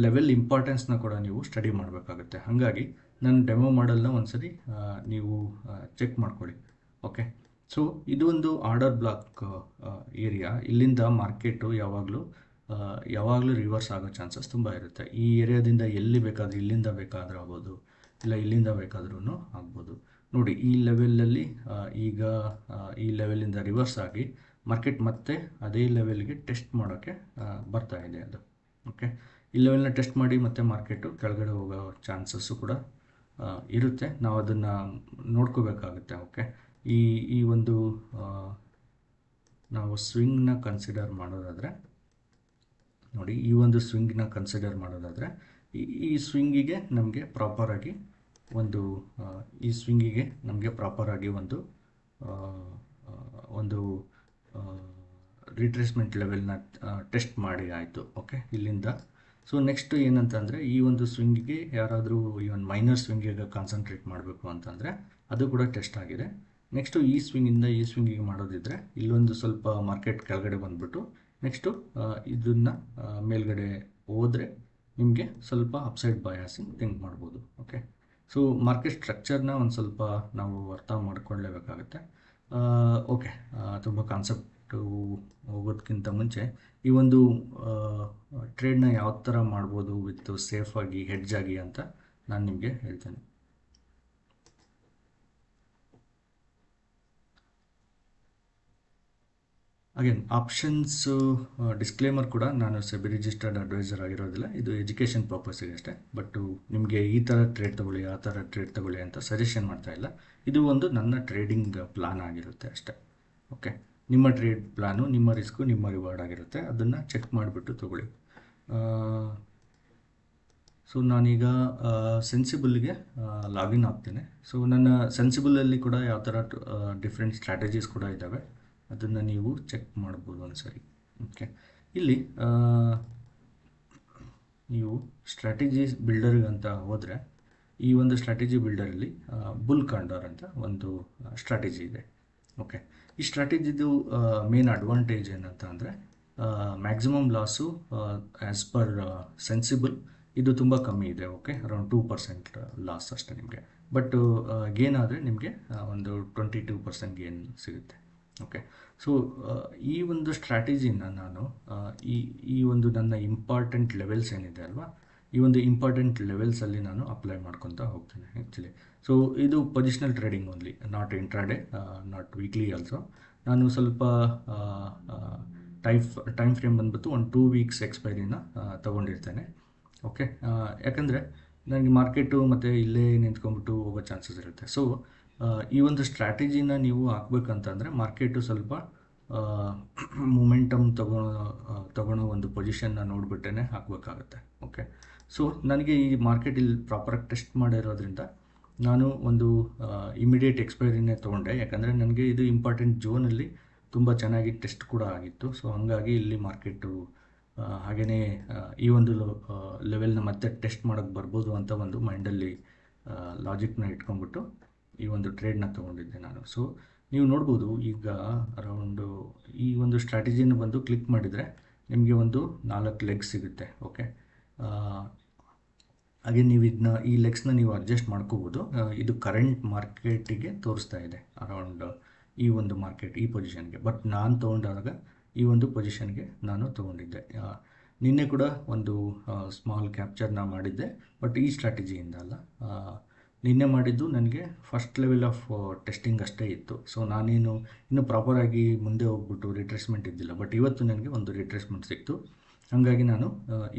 ಲೆವೆಲ್ ಇಂಪಾರ್ಟೆನ್ಸ್ನ ಕೂಡ ನೀವು ಸ್ಟಡಿ ಮಾಡಬೇಕಾಗುತ್ತೆ. ಹಾಗಾಗಿ ನನ್ನ ಡೆಮೋ ಮಾಡಲ್ನ ಒಂದ್ಸರಿ ನೀವು ಚೆಕ್ ಮಾಡ್ಕೊಳ್ಳಿ. ಓಕೆ, ಸೊ ಇದು ಒಂದು ಆರ್ಡರ್ ಬ್ಲಾಕ್ ಏರಿಯಾ. ಇಲ್ಲಿಂದ ಮಾರ್ಕೆಟು ಯಾವಾಗಲೂ ರಿವರ್ಸ್ ಆಗೋ ಚಾನ್ಸಸ್ ತುಂಬ ಇರುತ್ತೆ. ಈ ಏರಿಯಾದಿಂದ ಎಲ್ಲಿ ಬೇಕಾದರೂ, ಇಲ್ಲಿಂದ ಬೇಕಾದರೂ ಆಗ್ಬೋದು, ಇಲ್ಲ ಇಲ್ಲಿಂದ ಬೇಕಾದ್ರೂ ಆಗ್ಬೋದು. ನೋಡಿ ಈ ಲೆವೆಲಲ್ಲಿ ಈಗ ಈ ಲೆವೆಲಿಂದ ರಿವರ್ಸ್ ಆಗಿ ಮಾರ್ಕೆಟ್ ಮತ್ತೆ ಅದೇ ಲೆವೆಲ್ಗೆ ಟೆಸ್ಟ್ ಮಾಡೋಕ್ಕೆ ಬರ್ತಾ ಇದೆ ಅದು. ಓಕೆ, ಈ ಲೆವೆಲ್ನ ಟೆಸ್ಟ್ ಮಾಡಿ ಮತ್ತೆ ಮಾರ್ಕೆಟು ಕೆಳಗಡೆ ಹೋಗೋ ಚಾನ್ಸಸ್ಸು ಕೂಡ ಇರುತ್ತೆ. ನಾವು ಅದನ್ನು ನೋಡ್ಕೋಬೇಕಾಗುತ್ತೆ. ಓಕೆ, ಈ ಒಂದು ನಾವು ಸ್ವಿಂಗ್ನ ಕನ್ಸಿಡರ್ ಮಾಡೋದಾದರೆ ನೋಡಿ, ಈ ಒಂದು ಸ್ವಿಂಗ್ನ ಕನ್ಸಿಡರ್ ಮಾಡೋದಾದರೆ ಈ ಸ್ವಿಂಗಿಗೆ ನಮಗೆ ಪ್ರಾಪರಾಗಿ ಒಂದು ರಿಟ್ರೇಸ್ಮೆಂಟ್ ಲೆವೆಲ್ನ ಟೆಸ್ಟ್ ಮಾಡಿ ಆಯಿತು. ಓಕೆ, ಇಲ್ಲಿಂದ ಸೊ ನೆಕ್ಸ್ಟ್ ಏನಂತಂದರೆ ಈ ಒಂದು ಸ್ವಿಂಗಿಗೆ ಯಾರಾದರೂ ಇವನ್ ಮೈನರ್ ಸ್ವಿಂಗಿಗೆ ಕಾನ್ಸಂಟ್ರೇಟ್ ಮಾಡಬೇಕು ಅಂತಂದರೆ ಅದು ಕೂಡ ಟೆಸ್ಟ್ ಆಗಿದೆ. ನೆಕ್ಸ್ಟು ಈ ಸ್ವಿಂಗಿಗೆ ಮಾಡೋದಿದ್ದರೆ ಇಲ್ಲೊಂದು ಸ್ವಲ್ಪ ಮಾರ್ಕೆಟ್ ಕೆಳಗಡೆ ಬಂದುಬಿಟ್ಟು ನೆಕ್ಸ್ಟು ಇದನ್ನು ಮೇಲ್ಗಡೆ ಹೋದರೆ ನಿಮಗೆ ಸ್ವಲ್ಪ ಅಪ್ಸೈಡ್ ಬಯಾಸಿಂಗ್ ಥಿಂಕ್ ಮಾಡ್ಬೋದು. ಓಕೆ, ಸೊ ಮಾರ್ಕೆಟ್ ಸ್ಟ್ರಕ್ಚರ್ನ ಒಂದು ಸ್ವಲ್ಪ ನಾವು ಅರ್ಥ ಮಾಡ್ಕೊಳ್ಳೇಬೇಕಾಗುತ್ತೆ. ಓಕೆ, ತುಂಬ ಕಾನ್ಸೆಪ್ಟು ಹೋಗೋದಕ್ಕಿಂತ ಮುಂಚೆ ಈ ಒಂದು ಟ್ರೇಡ್ನ ಯಾವ ಥರ ಮಾಡ್ಬೋದು ವಿತ್ ಸೇಫಾಗಿ ಹೆಡ್ಜ್ ಆಗಿ ಅಂತ ನಾನು ನಿಮಗೆ ಹೇಳ್ತೇನೆ. ಅಗೇನ್ ಆಪ್ಷನ್ಸು ಡಿಸ್ಕ್ಲೇಮರ್ ಕೂಡ ನಾನು ಸೆಬಿ ರಿಜಿಸ್ಟರ್ಡ್ ಅಡ್ವೈಸರ್ ಆಗಿರೋದಿಲ್ಲ, ಇದು ಎಜುಕೇಷನ್ ಪರ್ಪಸ್ಸಿಗೆ ಅಷ್ಟೇ. ಬಟ್ಟು ನಿಮಗೆ ಈ ಥರ ಟ್ರೇಡ್ ತೊಗೊಳ್ಳಿ, ಆ ಥರ ಟ್ರೇಡ್ ತೊಗೊಳ್ಳಿ ಅಂತ ಸಜೆಷನ್ ಮಾಡ್ತಾ ಇಲ್ಲ. ಇದು ಒಂದು ನನ್ನ ಟ್ರೇಡಿಂಗ್ ಪ್ಲಾನ್ ಆಗಿರುತ್ತೆ ಅಷ್ಟೇ. ಓಕೆ, ನಿಮ್ಮ ಟ್ರೇಡ್ ಪ್ಲಾನು, ನಿಮ್ಮ ರಿಸ್ಕು, ನಿಮ್ಮ ರಿವಾರ್ಡ್ ಆಗಿರುತ್ತೆ. ಅದನ್ನು ಚೆಕ್ ಮಾಡಿಬಿಟ್ಟು ತೊಗೊಳ್ಳಿ. ಸೊ ನಾನೀಗ ಸೆನ್ಸಿಬಲ್ಗೆ ಲಾಗಿನ್ ಆಗ್ತೇನೆ. ಸೊ ನನ್ನ ಸೆನ್ಸಿಬಲಲ್ಲಿ ಕೂಡ ಯಾವ ಥರ ಡಿಫ್ರೆಂಟ್ ಸ್ಟ್ರಾಟಜೀಸ್ ಕೂಡ ಇದ್ದಾವೆ, ಅದನ್ನು ನೀವು ಚೆಕ್ ಮಾಡ್ಬೋದು ಒಂದ್ಸರಿ. ಓಕೆ, ಇಲ್ಲಿ ನೀವು ಸ್ಟ್ರಾಟಜೀಸ್ ಬಿಲ್ಡರ್ಗೆ ಅಂತ ಹೋದರೆ ಈ ಒಂದು ಸ್ಟ್ರಾಟಜಿ ಬಿಲ್ಡರಲ್ಲಿ ಬುಲ್ ಕಾಂಡರ್ ಅಂತ ಒಂದು ಸ್ಟ್ರಾಟಜಿ ಇದೆ. ಓಕೆ, ಈ ಸ್ಟ್ರಾಟಜಿದು ಮೇನ್ ಅಡ್ವಾಂಟೇಜ್ ಏನಂತ ಅಂದರೆ maximum loss as per sensible ಇದು ತುಂಬ ಕಮ್ಮಿ ಇದೆ. ಓಕೆ, ಅರೌಂಡ್ 2% ಲಾಸ್ ಅಷ್ಟೇ ನಿಮಗೆ. ಬಟ್ ಗೇನ್ ಆದರೆ ನಿಮಗೆ ಒಂದು 22% ಗೇನ್ ಸಿಗುತ್ತೆ. ಓಕೆ, ಸೊ ಈ ಒಂದು ಸ್ಟ್ರಾಟಜಿನ ನಾನು ಈ ಒಂದು ನನ್ನ ಇಂಪಾರ್ಟೆಂಟ್ ಲೆವೆಲ್ಸ್ ಏನಿದೆ ಅಲ್ವಾ, ಈ ಒಂದು ಇಂಪಾರ್ಟೆಂಟ್ ಲೆವೆಲ್ಸಲ್ಲಿ ನಾನು ಅಪ್ಲೈ ಮಾಡ್ಕೊತಾ ಹೋಗ್ತೇನೆ ಆ್ಯಕ್ಚುಲಿ. ಸೊ ಇದು positional trading only, not intraday, not weekly also. ನಾನು ಸ್ವಲ್ಪ ಟೈಮ್ ಫ್ರೇಮ್ ಬಂದ್ಬಿಟ್ಟು ಒಂದು 2 ವೀಕ್ಸ್ ಎಕ್ಸ್ಪೈರಿನ ತೊಗೊಂಡಿರ್ತೇನೆ. ಓಕೆ, ಯಾಕಂದರೆ ನನಗೆ ಮಾರ್ಕೆಟು ಮತ್ತು ಇಲ್ಲೇ ನಿಂತ್ಕೊಂಡ್ಬಿಟ್ಟು ಹೋಗೋ ಚಾನ್ಸಸ್ ಇರುತ್ತೆ. ಸೊ ಈ ಒಂದು ಸ್ಟ್ರಾಟಜಿನ ನೀವು ಹಾಕ್ಬೇಕಂತಂದರೆ ಮಾರ್ಕೆಟು ಸ್ವಲ್ಪ ಮೂಮೆಂಟಮ್ ತಗೊಳ್ಳೋ ಒಂದು ಪೊಸಿಷನ್ನ ನೋಡಿಬಿಟ್ಟೇ ಹಾಕಬೇಕಾಗುತ್ತೆ. ಓಕೆ, ಸೊ ನನಗೆ ಈ ಮಾರ್ಕೆಟ್ ಇಲ್ಲಿ ಪ್ರಾಪರಾಗಿ ಟೆಸ್ಟ್ ಮಾಡಿರೋದ್ರಿಂದ ನಾನು ಒಂದು ಇಮಿಡಿಯೇಟ್ ಎಕ್ಸ್ಪೈರಿನೇ ತೊಗೊಂಡೆ. ಯಾಕಂದರೆ ನನಗೆ ಇದು ಇಂಪಾರ್ಟೆಂಟ್ ಝೋನಲ್ಲಿ ತುಂಬ ಚೆನ್ನಾಗಿ ಟೆಸ್ಟ್ ಕೂಡ ಆಗಿತ್ತು. ಸೊ ಹಾಗಾಗಿ ಇಲ್ಲಿ ಮಾರ್ಕೆಟು ಹಾಗೆಯೇ ಈ ಒಂದು ಲೆವೆಲ್ನ ಮತ್ತೆ ಟೆಸ್ಟ್ ಮಾಡೋಕ್ಕೆ ಬರ್ಬೋದು ಅಂತ ಒಂದು ಮೈಂಡಲ್ಲಿ ಲಾಜಿಕ್ನ ಇಟ್ಕೊಂಡ್ಬಿಟ್ಟು ಈ ಒಂದು ಟ್ರೇಡ್ನ ತೊಗೊಂಡಿದ್ದೆ ನಾನು. ಸೊ ನೀವು ನೋಡ್ಬೋದು ಈಗ ಅರೌಂಡು ಈ ಒಂದು ಸ್ಟ್ರಾಟಜಿನ ಬಂದು ಕ್ಲಿಕ್ ಮಾಡಿದರೆ ನಿಮಗೆ ಒಂದು 4 ಲೆಗ್ಸ್ ಸಿಗುತ್ತೆ. ಓಕೆ, ಹಾಗೆ ನೀವು ಈ ಲೆಗ್ಸ್ನ ನೀವು ಅಡ್ಜಸ್ಟ್ ಮಾಡ್ಕೋಬೋದು. ಇದು ಕರೆಂಟ್ ಮಾರ್ಕೆಟಿಗೆ ತೋರಿಸ್ತಾ ಇದೆ ಅರೌಂಡ್ ಈ ಒಂದು ಮಾರ್ಕೆಟ್ ಈ ಪೊಸಿಷನ್ಗೆ. ಬಟ್ ನಾನು ತೊಗೊಂಡಾಗ ಈ ಒಂದು ಪೊಸಿಷನ್ಗೆ ನಾನು ತೊಗೊಂಡಿದ್ದೆ. ನಿನ್ನೆ ಕೂಡ ಒಂದು ಸ್ಮಾಲ್ ಕ್ಯಾಪ್ಚರ್ನ ಮಾಡಿದ್ದೆ, ಬಟ್ ಈ ಸ್ಟ್ರಾಟಜಿಯಿಂದ ಅಲ್ಲ. ನಿನ್ನೆ ಮಾಡಿದ್ದು ನನಗೆ ಫಸ್ಟ್ ಲೆವೆಲ್ ಆಫ್ ಟೆಸ್ಟಿಂಗ್ ಅಷ್ಟೇ ಇತ್ತು. ಸೊ ನಾನೇನು ಇನ್ನೂ ಪ್ರಾಪರಾಗಿ ಮುಂದೆ ಹೋಗ್ಬಿಟ್ಟು ರಿಟ್ರೇಸ್ಮೆಂಟ್ ಇದ್ದಿಲ್ಲ, ಬಟ್ ಇವತ್ತು ನನಗೆ ಒಂದು ರಿಟ್ರೇಸ್ಮೆಂಟ್ ಸಿಕ್ತು. ಹಾಗಾಗಿ ನಾನು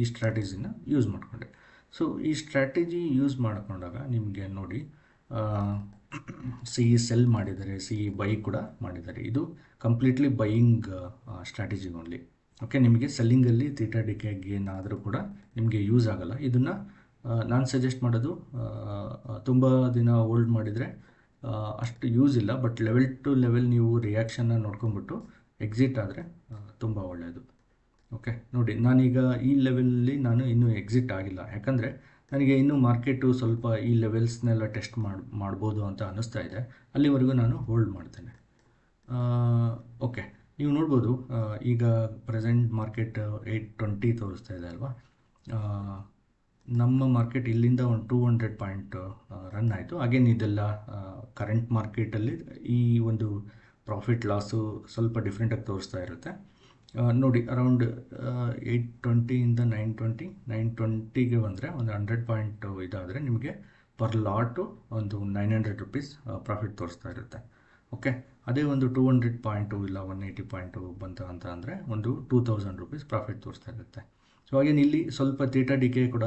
ಈ ಸ್ಟ್ರಾಟಜಿನ ಯೂಸ್ ಮಾಡಿಕೊಂಡೆ. ಸೊ ಈ ಸ್ಟ್ರಾಟಜಿ ಯೂಸ್ ಮಾಡಿಕೊಂಡಾಗ ನಿಮಗೆ ನೋಡಿ, ಸಿ ಸೆಲ್ ಮಾಡಿದ್ದಾರೆ, ಸಿ ಬೈ ಕೂಡ ಮಾಡಿದ್ದಾರೆ. ಇದು completely buying strategy only. Okay, ನಿಮಗೆ ಸೆಲ್ಲಿಂಗಲ್ಲಿ ಥೀಟಾ ಡಿಕೆ ಗೇನ್ ಆದರೂ ಕೂಡ ನಿಮಗೆ ಯೂಸ್ ಆಗೋಲ್ಲ. ಇದನ್ನು ನಾನು ಸಜೆಸ್ಟ್ ಮಾಡೋದು, ತುಂಬ ದಿನ ಹೋಲ್ಡ್ ಮಾಡಿದರೆ ಅಷ್ಟು ಯೂಸ್ ಇಲ್ಲ, ಬಟ್ ಲೆವೆಲ್ ಟು ಲೆವೆಲ್ ನೀವು ರಿಯಾಕ್ಷನ್ನ ನೋಡ್ಕೊಂಬಿಟ್ಟು ಎಕ್ಸಿಟ್ ಆದರೆ ತುಂಬ ಒಳ್ಳೆಯದು. ಓಕೆ, ನೋಡಿ ನಾನೀಗ ಈ ಲೆವೆಲಲ್ಲಿ ನಾನು ಇನ್ನೂ ಎಕ್ಸಿಟ್ ಆಗಿಲ್ಲ, ಯಾಕಂದರೆ ನನಗೆ ಇನ್ನೂ ಮಾರ್ಕೆಟು ಸ್ವಲ್ಪ ಈ ಲೆವೆಲ್ಸ್ನೆಲ್ಲ ಟೆಸ್ಟ್ ಮಾಡ್ಬೋದು ಅಂತ ಅನ್ನಿಸ್ತಾ ಇದೆ. ಅಲ್ಲಿವರೆಗೂ ನಾನು ಹೋಲ್ಡ್ ಮಾಡ್ತೇನೆ. ಓಕೆ, ನೀವು ನೋಡ್ಬೋದು ಈಗ ಪ್ರೆಸೆಂಟ್ ಮಾರ್ಕೆಟ್ 820 ತೋರಿಸ್ತಾ ಇದೆ ಅಲ್ವಾ. ನಮ್ಮ ಮಾರ್ಕೆಟ್ ಇಲ್ಲಿಂದ ಒಂದು 200 ಪಾಯಿಂಟ್ ರನ್ ಆಯಿತು. ಅಗೇನ್ ಇದೆಲ್ಲ ಕರೆಂಟ್ ಮಾರ್ಕೆಟಲ್ಲಿ ಈ ಒಂದು ಪ್ರಾಫಿಟ್ ಲಾಸು ಸ್ವಲ್ಪ ಡಿಫ್ರೆಂಟಾಗಿ ತೋರಿಸ್ತಾ ಇರುತ್ತೆ. ನೋಡಿ, ಅರೌಂಡ್ 820ಇಂದ 920ಗೆ ಬಂದರೆ ಒಂದು 100 ಪಾಯಿಂಟ್ ಇದಾದರೆ ನಿಮಗೆ ಪರ್ ಲಾಟು ಒಂದು 900 ರುಪೀಸ್ ಪ್ರಾಫಿಟ್ ತೋರಿಸ್ತಾ ಇರುತ್ತೆ. ಓಕೆ, ಅದೇ ಒಂದು 200 ಪಾಯಿಂಟು ಇಲ್ಲ 180 ಪಾಯಿಂಟು ಬಂತು ಅಂತ ಅಂದರೆ ಒಂದು 2000 ರುಪೀಸ್ ಪ್ರಾಫಿಟ್ ತೋರಿಸ್ತಾ ಇರುತ್ತೆ. ಸೊ ಹಾಗೇನು ಇಲ್ಲಿ ಸ್ವಲ್ಪ ಥೀಟಾ ಡಿಕೆ ಕೂಡ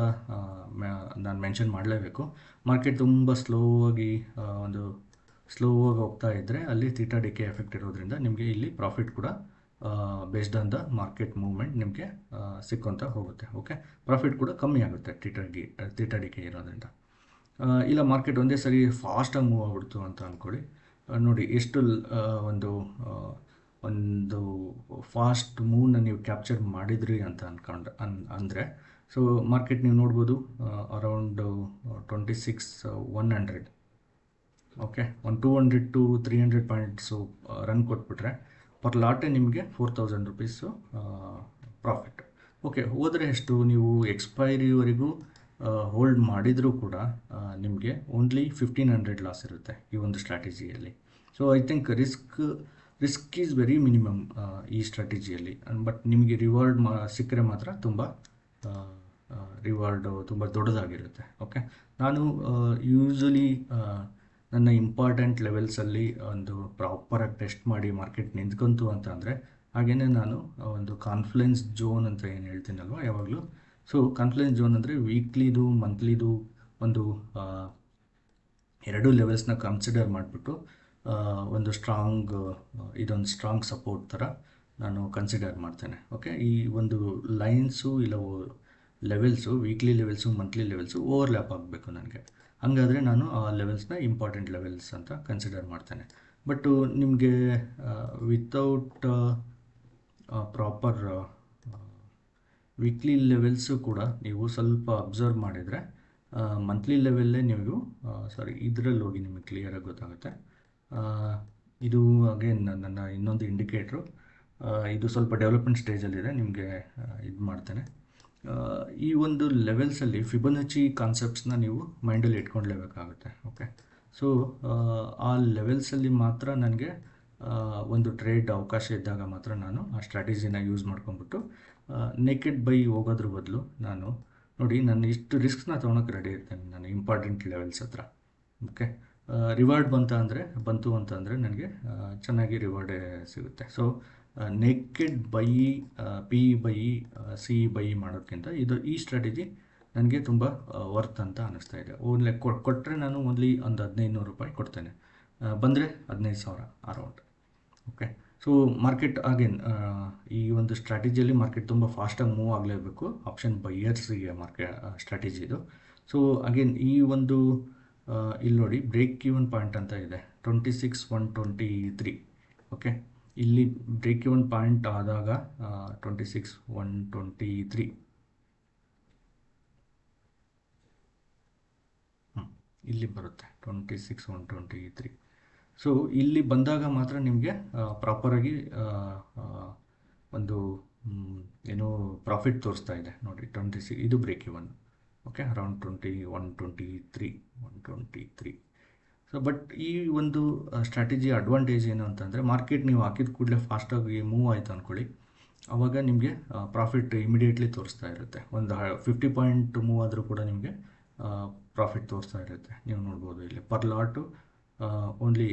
ನಾನು ಮೆನ್ಷನ್ ಮಾಡಲೇಬೇಕು. ಮಾರ್ಕೆಟ್ ತುಂಬ ಸ್ಲೋವಾಗಿ ಹೋಗ್ತಾ ಇದ್ದರೆ ಅಲ್ಲಿ ಥೀಟಾ ಡಿಕೆ ಎಫೆಕ್ಟ್ ಇರೋದ್ರಿಂದ ನಿಮಗೆ ಇಲ್ಲಿ ಪ್ರಾಫಿಟ್ ಕೂಡ based on the market movement ನಿಮಗೆ ಸಿಕ್ಕೊಂತ ಹೋಗುತ್ತೆ. ಓಕೆ, ಪ್ರಾಫಿಟ್ ಕೂಡ ಕಮ್ಮಿ ಆಗುತ್ತೆ ಥೀಟಾ ಡಿಕೆ ಇರೋದ್ರಿಂದ. ಇಲ್ಲ ಮಾರ್ಕೆಟ್ ಒಂದೇ ಸರಿ ಫಾಸ್ಟಾಗಿ ಮೂವ್ ಆಗ್ಬಿಡ್ತು ಅಂತ ಅಂದ್ಕೊಳ್ಳಿ. ನೋಡಿ ಎಷ್ಟು ಒಂದು ಫಾಸ್ಟ್ ಮೂವ್ನ ನೀವು ಕ್ಯಾಪ್ಚರ್ ಮಾಡಿದ್ರಿ ಅಂತ ಅಂದರೆ ಸೊ ಮಾರ್ಕೆಟ್ ನೀವು ನೋಡ್ಬೋದು ಅರೌಂಡ್ 26,100. ಓಕೆ, ಒಂದು 200 to 300 ಪಾಯಿಂಟ್ಸು ರನ್ ಕೊಟ್ಬಿಟ್ರೆ ಪರ್ ಲಾಟೇ ನಿಮಗೆ 4,000 ರುಪೀಸು ಪ್ರಾಫಿಟ್. ಓಕೆ, ಹೋದರೆ ಎಷ್ಟು ನೀವು ಎಕ್ಸ್ಪೈರಿವರೆಗೂ ಹೋಲ್ಡ್ ಮಾಡಿದರೂ ಕೂಡ ನಿಮಗೆ ಓನ್ಲಿ 1,500 ಲಾಸ್ ಇರುತ್ತೆ ಈ ಒಂದು ಸ್ಟ್ರಾಟಜಿಯಲ್ಲಿ. So I think risk is very minimum ಈ ಸ್ಟ್ರಾಟಜಿಯಲ್ಲಿ. ಬಟ್ ನಿಮಗೆ ರಿವಾರ್ಡ್ ಸಿಕ್ಕರೆ ಮಾತ್ರ ರಿವಾರ್ಡು ತುಂಬ ದೊಡ್ಡದಾಗಿರುತ್ತೆ. ಓಕೆ, ನಾನು ಯೂಶ್ವಲಿ ನನ್ನ ಇಂಪಾರ್ಟೆಂಟ್ ಲೆವೆಲ್ಸಲ್ಲಿ ಒಂದು ಪ್ರಾಪರಾಗಿ ಟೆಸ್ಟ್ ಮಾಡಿ ಮಾರ್ಕೆಟ್ ನಿಂತ್ಕೊಂತು ಅಂತ ಅಂದರೆ ಹಾಗೆಯೇ ನಾನು ಒಂದು ಕಾನ್ಫ್ಲುಯೆನ್ಸ್ ಝೋನ್ ಅಂತ ಏನು ಹೇಳ್ತೀನಲ್ವ ಯಾವಾಗಲೂ. ಸೊ ಕಾನ್ಫ್ಲುಯೆನ್ಸ್ ಝೋನ್ ಅಂದರೆ ವೀಕ್ಲಿದು ಮಂತ್ಲಿದು ಒಂದು 2 ಲೆವೆಲ್ಸ್ನ ಕನ್ಸಿಡರ್ ಮಾಡಿಬಿಟ್ಟು ಒಂದು ಇದೊಂದು ಸ್ಟ್ರಾಂಗ್ ಸಪೋರ್ಟ್ ಥರ ನಾನು ಕನ್ಸಿಡರ್ ಮಾಡ್ತೇನೆ. ಓಕೆ, ಈ ಒಂದು ಲೈನ್ಸು ಇಲ್ಲ levels, weekly levels monthly levels overlap ಆಗಬೇಕು ನನಗೆ. ಹಾಗಾದರೆ ನಾನು ಆ ಲೆವೆಲ್ಸ್ನ ಇಂಪಾರ್ಟೆಂಟ್ ಲೆವೆಲ್ಸ್ ಅಂತ ಕನ್ಸಿಡರ್ ಮಾಡ್ತೇನೆ. ಬಟ್ಟು ನಿಮಗೆ ವಿತೌಟ್ ಪ್ರಾಪರ್ ವೀಕ್ಲಿ ಲೆವೆಲ್ಸು ಕೂಡ ನೀವು ಸ್ವಲ್ಪ ಅಬ್ಸರ್ವ್ ಮಾಡಿದರೆ ಮಂತ್ಲಿ ಲೆವೆಲ್ಲೇ ನೀವು ಇದರಲ್ಲಿ ಹೋಗಿ ನಿಮಗೆ ಕ್ಲಿಯರಾಗಿ ಗೊತ್ತಾಗುತ್ತೆ. ಇದು ಅಗೇನ್ ನನ್ನ ಇನ್ನೊಂದು ಇಂಡಿಕೇಟ್ರು. ಇದು ಸ್ವಲ್ಪ ಡೆವಲಪ್ಮೆಂಟ್ ಸ್ಟೇಜಲ್ಲಿದೆ, ನಿಮಗೆ ಇದು ಮಾಡ್ತೇನೆ. ಈ ಒಂದು ಲೆವೆಲ್ಸಲ್ಲಿ ಫಿಬೊನಚಿ ಕಾನ್ಸೆಪ್ಟ್ಸ್ನ ನೀವು ಮೈಂಡಲ್ಲಿ ಇಟ್ಕೊಳ್ಲೇಬೇಕಾಗುತ್ತೆ. ಓಕೆ, ಸೊ ಆ ಲೆವೆಲ್ಸಲ್ಲಿ ಮಾತ್ರ ನನಗೆ ಒಂದು ಟ್ರೇಡ್ ಅವಕಾಶ ಇದ್ದಾಗ ಮಾತ್ರ ನಾನು ಆ ಸ್ಟ್ರಾಟಜಿನ ಯೂಸ್ ಮಾಡ್ಕೊಂಡ್ಬಿಟ್ಟು ನೇಕೆಡ್ ಬೈ ಹೋಗೋದ್ರ ಬದಲು ನಾನು ನೋಡಿ ನಾನು ಇಷ್ಟು ರಿಸ್ಕ್ನ ತೊಗೊಳಕ್ಕೆ ರೆಡಿ ಇರ್ತೇನೆ ನಾನು ಇಂಪಾರ್ಟೆಂಟ್ ಲೆವೆಲ್ಸ್ ಹತ್ರ. ಓಕೆ, ರಿವಾರ್ಡ್ ಬಂತು ಅಂತಂದರೆ ನನಗೆ ಚೆನ್ನಾಗಿ ರಿವಾರ್ಡೇ ಸಿಗುತ್ತೆ. So naked by P by C by ಮಾಡೋದಕ್ಕಿಂತ ಈ ಸ್ಟ್ರಾಟಜಿ ನನಗೆ ತುಂಬ ವರ್ತ್ ಅಂತ ಅನ್ನಿಸ್ತಾ ಇದೆ. ಓನ್ಲಿ ಕೊಟ್ಟರೆ ನಾನು ಓನ್ಲಿ ಒಂದು 1,500 ರೂಪಾಯಿ ಕೊಡ್ತೇನೆ, ಬಂದರೆ 15,000 around. Okay, so market again ಈ ಒಂದು ಸ್ಟ್ರಾಟಜಿಯಲ್ಲಿ ಮಾರ್ಕೆಟ್ ತುಂಬ ಫಾಸ್ಟಾಗಿ ಮೂವ್ ಆಗಲೇಬೇಕು. ಆಪ್ಷನ್ ಬೈಯರ್ಸಿಗೆ ಸ್ಟ್ರಾಟಜಿ ಇದು. ಸೊ ಅಗೇನ್ ಈ ಒಂದು ಇಲ್ಲಿ ನೋಡಿ ಬ್ರೇಕ್ ಈವನ್ ಪಾಯಿಂಟ್ ಅಂತ ಇದೆ 26,123. ಓಕೆ, ಇಲ್ಲಿ ಬ್ರೇಕ್ ಈವನ್ ಪಾಯಿಂಟ್ ಆದಾಗ 26,123 ಇಲ್ಲಿ ಬರುತ್ತೆ 26,123. ಸೊ ಇಲ್ಲಿ ಬಂದಾಗ ಮಾತ್ರ ನಿಮಗೆ ಪ್ರಾಪರಾಗಿ ಒಂದು ಏನೋ ಪ್ರಾಫಿಟ್ ತೋರಿಸ್ತಾ ಇದೆ ನೋಡಿ 26. ಇದು break even. Okay, around 123. So but ಈ ಒಂದು ಸ್ಟ್ರಾಟಜಿ ಅಡ್ವಾಂಟೇಜ್ ಏನು ಅಂತಂದರೆ ಮಾರ್ಕೆಟ್ ನೀವು ಹಾಕಿದ ಕೂಡಲೇ ಫಾಸ್ಟಾಗಿ ಮೂವ್ ಆಯಿತು ಅಂದ್ಕೊಳ್ಳಿ, ಆವಾಗ ನಿಮಗೆ ಪ್ರಾಫಿಟ್ ಇಮಿಡಿಯೇಟ್ಲಿ ತೋರಿಸ್ತಾ ಇರುತ್ತೆ. ಒಂದು 50 ಪಾಯಿಂಟ್ ಮೂವ್ ಆದರೂ ಕೂಡ ನಿಮಗೆ ಪ್ರಾಫಿಟ್ ತೋರಿಸ್ತಾ ಇರುತ್ತೆ. ನೀವು ನೋಡ್ಬೋದು ಇಲ್ಲಿ ಪರ್ ಲಾಟು ಓನ್ಲಿ